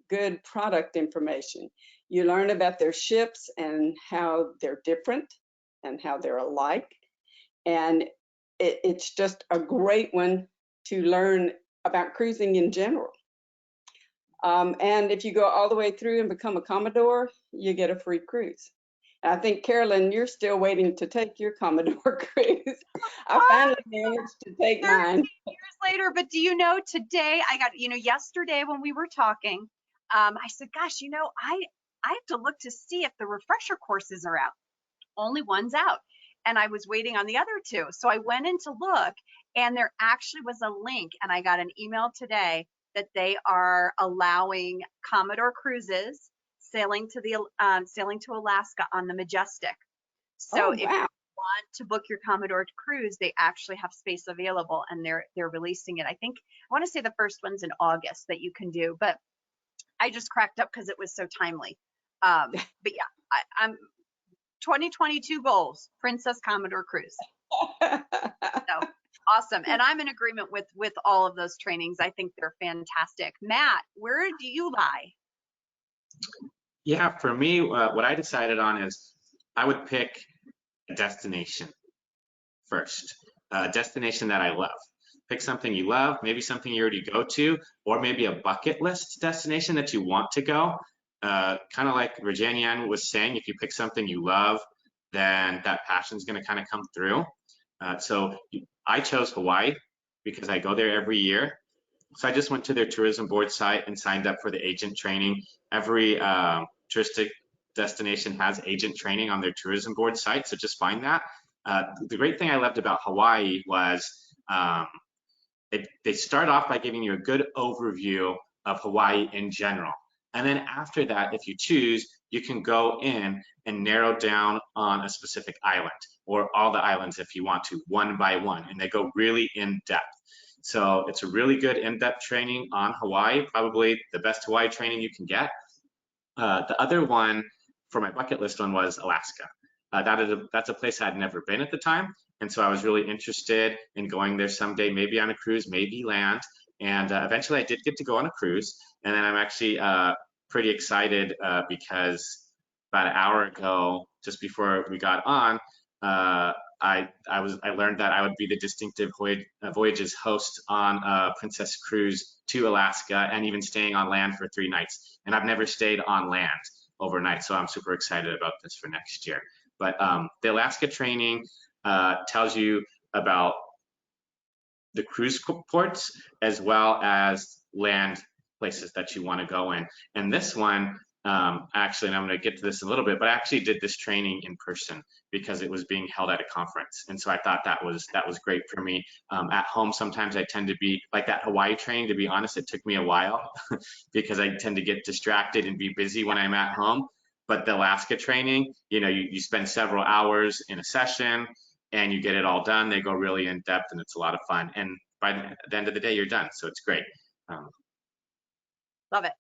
good product information. You learn about their ships and how they're different and how they're alike. And it's just a great one to learn about cruising in general. And if you go all the way through and become a Commodore, you get a free cruise. And I think, Carolyn, you're still waiting to take your Commodore cruise. I finally managed to take mine. Years later, but do you know, today I got, yesterday when we were talking, I said, gosh, I have to look to see if the refresher courses are out. Only one's out. And I was waiting on the other 2. So I went in to look, and there actually was a link, and I got an email today that they are allowing Commodore Cruises sailing to Alaska on the Majestic. So if you want to book your Commodore cruise, they actually have space available, and they're releasing it. I want to say the first one's in August that you can do, but I just cracked up because it was so timely. But yeah, I'm 2022 goals, Princess Commodore Cruise. So awesome. And I'm in agreement with all of those trainings. I think they're fantastic. Matt, where do you lie? Yeah, for me, what I decided on is I would pick a destination first, a destination that I love. Pick something you love, maybe something you already go to, or maybe a bucket list destination that you want to go. Kind of like Virginia was saying, if you pick something you love, then that passion is going to kind of come through. So I chose Hawaii because I go there every year. So I just went to their tourism board site and signed up for the agent training. Every touristic destination has agent training on their tourism board site, so just find that. The great thing I loved about Hawaii was they start off by giving you a good overview of Hawaii in general. And then after that, if you choose, you can go in and narrow down on a specific island, or all the islands if you want to, one by one, and they go really in depth. So it's a really good in-depth training on Hawaii, probably the best Hawaii training you can get. The other one for my bucket list one was Alaska. That's a place I'd never been at the time, and so I was really interested in going there someday, maybe on a cruise, maybe land. And eventually I did get to go on a cruise, and then I'm actually pretty excited because about an hour ago, just before we got on, I learned that I would be the Distinctive Voyages host on Princess Cruise to Alaska, and even staying on land for 3 nights. And I've never stayed on land overnight, so I'm super excited about this for next year. But the Alaska training tells you about the cruise ports as well as land places that you want to go in. And this one, actually, and I'm going to get to this in a little bit, but I actually did this training in person because it was being held at a conference. And so I thought that was great for me. At home, sometimes I tend to be like that Hawaii training, to be honest, it took me a while because I tend to get distracted and be busy when I'm at home. But the Alaska training, you know, you spend several hours in a session and you get it all done. They go really in depth and it's a lot of fun. And by the end of the day, you're done. So it's great. Love it.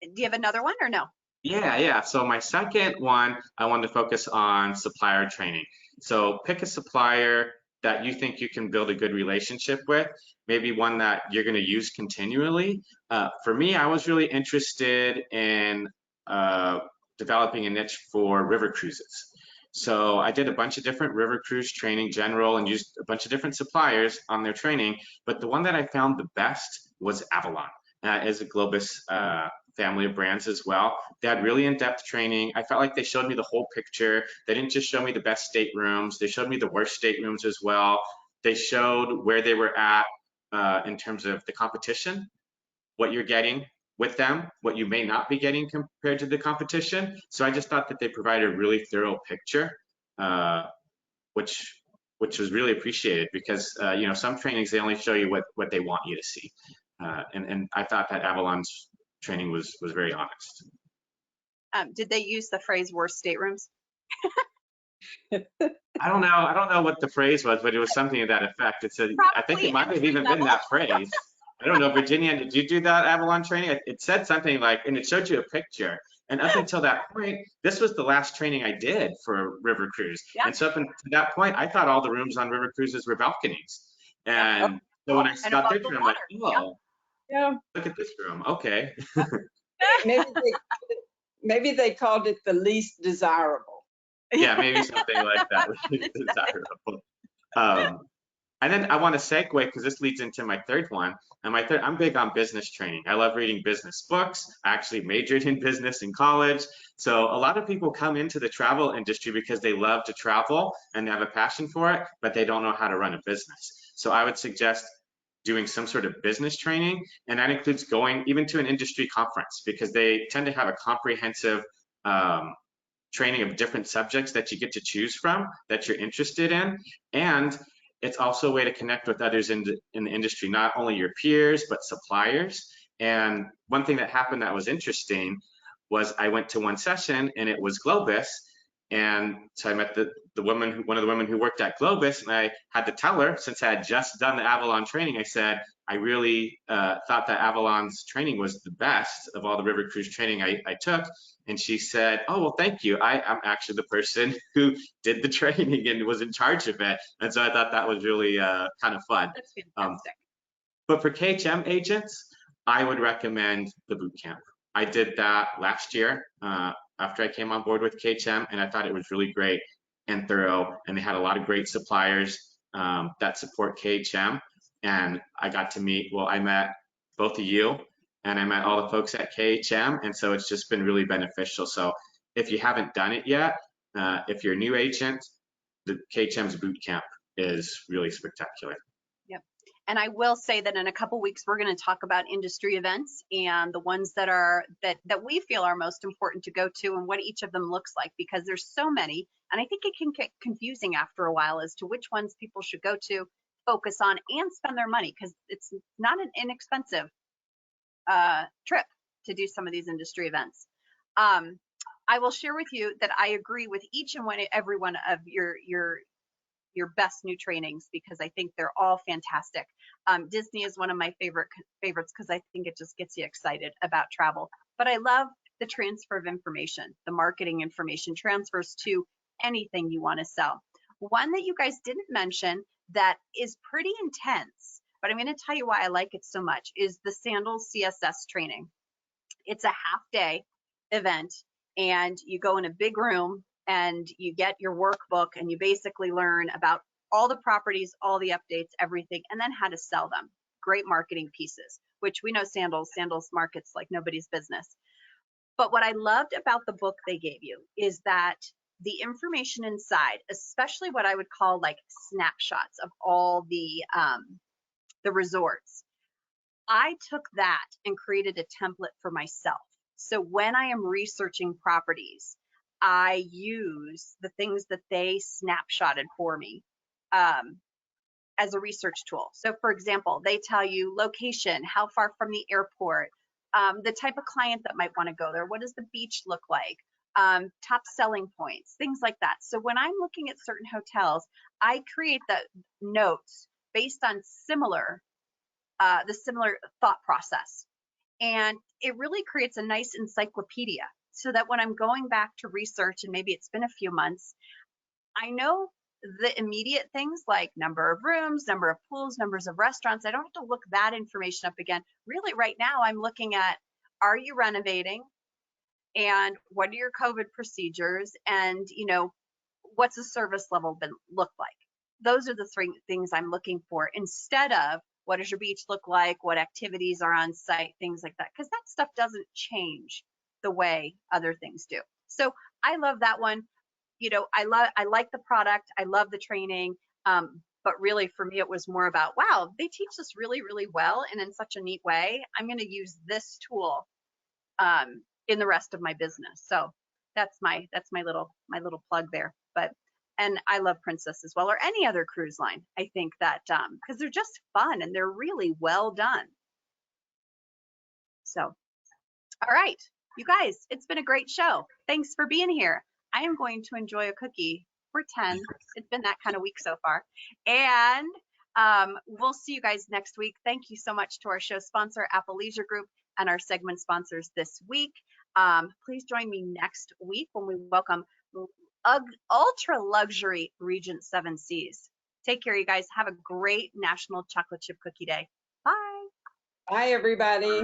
Do you have another one or no? Yeah. So my second one, I wanted to focus on supplier training. So pick a supplier that you think you can build a good relationship with, maybe one that you're going to use continually. For me, I was really interested in developing a niche for river cruises. So I did a bunch of different river cruise training, general, and used a bunch of different suppliers on their training. But the one that I found the best was Avalon. Is a Globus family of brands as well. They had really in-depth training. I felt like they showed me the whole picture. They didn't just show me the best staterooms. They showed me the worst staterooms as well. They showed where they were at in terms of the competition, what you're getting with them, what you may not be getting compared to the competition. So I just thought that they provided a really thorough picture, which was really appreciated because you know, some trainings, they only show you what they want you to see. And I thought that Avalon's training was very honest. Did they use the phrase worst staterooms? I don't know what the phrase was, but it was something to that effect. It said, I think it might have even been that phrase. I don't know, Virginia, did you do that Avalon training? It said something like, and it showed you a picture. And up until that point, this was the last training I did for River Cruise. Yeah. And so up until that point, I thought all the rooms on River Cruises were balconies. And so when I got there, I'm like, oh, yeah, look at this room. Okay. Maybe they called it the least desirable. Yeah, maybe something like that. Least desirable. And then I want to segue because this leads into my third one. And I'm big on business training. I love reading business books. I actually majored in business in college. So a lot of people come into the travel industry because they love to travel and they have a passion for it, but they don't know how to run a business. So I would suggest doing some sort of business training, and that includes going even to an industry conference because they tend to have a comprehensive training of different subjects that you get to choose from that you're interested in. And it's also a way to connect with others in the industry, not only your peers, but suppliers. And one thing that happened that was interesting was I went to one session and it was Globus. And so I met one of the women who worked at Globus, and I had to tell her, since I had just done the Avalon training, I said, I really thought that Avalon's training was the best of all the river cruise training I took. And she said, oh, well, thank you. I'm actually the person who did the training and was in charge of it. And so I thought that was really kind of fun. That's fantastic. But for KHM agents, I would recommend the boot camp. I did that last year after I came on board with KHM, and I thought it was really great and thorough. And they had a lot of great suppliers that support KHM. And I got to meet, well, I met both of you, and I met all the folks at KHM, and so it's just been really beneficial. So if you haven't done it yet, if you're a new agent, the KHM's boot camp is really spectacular. Yep. And I will say that in a couple weeks, we're going to talk about industry events and the ones that are that we feel are most important to go to and what each of them looks like, because there's so many. And I think it can get confusing after a while as to which ones people should go to, focus on, and spend their money, because it's not an inexpensive trip to do some of these industry events. I will share with you that I agree with each and every one of your best new trainings because I think they're all fantastic. Disney is one of my favorites because I think it just gets you excited about travel. But I love the transfer of information, the marketing information transfers to anything you want to sell. One that you guys didn't mention that is pretty intense, but I'm going to tell you why I like it so much, is the Sandals CSS training. It's a half-day event, and you go in a big room and you get your workbook and you basically learn about all the properties, all the updates, everything, and then how to sell them. Great marketing pieces, which we know Sandals markets like nobody's business. But what I loved about the book they gave you is that the information inside, especially what I would call like snapshots of all the resorts, I took that and created a template for myself. So when I am researching properties, I use the things that they snapshotted for me as a research tool. So for example, they tell you location, how far from the airport, the type of client that might want to go there, what does the beach look like, top selling points, things like that. So when I'm looking at certain hotels, I create the notes based on the similar thought process. And it really creates a nice encyclopedia so that when I'm going back to research, and maybe it's been a few months, I know the immediate things like number of rooms, number of pools, numbers of restaurants. I don't have to look that information up again. Really, right now, I'm looking at, are you renovating? And what are your COVID procedures? And, what's the service level look like? Those are the three things I'm looking for, instead of what does your beach look like? What activities are on site? Things like that. Because that stuff doesn't change the way other things do. So I love that one. I like the product. I love the training. But really for me, it was more about, wow, they teach this really, really well and in such a neat way. I'm going to use this tool in the rest of my business. So that's my little plug there. And I love Princess as well, or any other cruise line. I think that because they're just fun and they're really well done. So, all right, you guys, it's been a great show. Thanks for being here. I am going to enjoy a cookie for 10. It's been that kind of week so far. And we'll see you guys next week. Thank you so much to our show sponsor, Apple Leisure Group, and our segment sponsors this week. Please join me next week when we welcome ultra luxury Regent 7 Seas. Take care, you guys. Have a great National Chocolate Chip Cookie Day. Bye. Bye, everybody.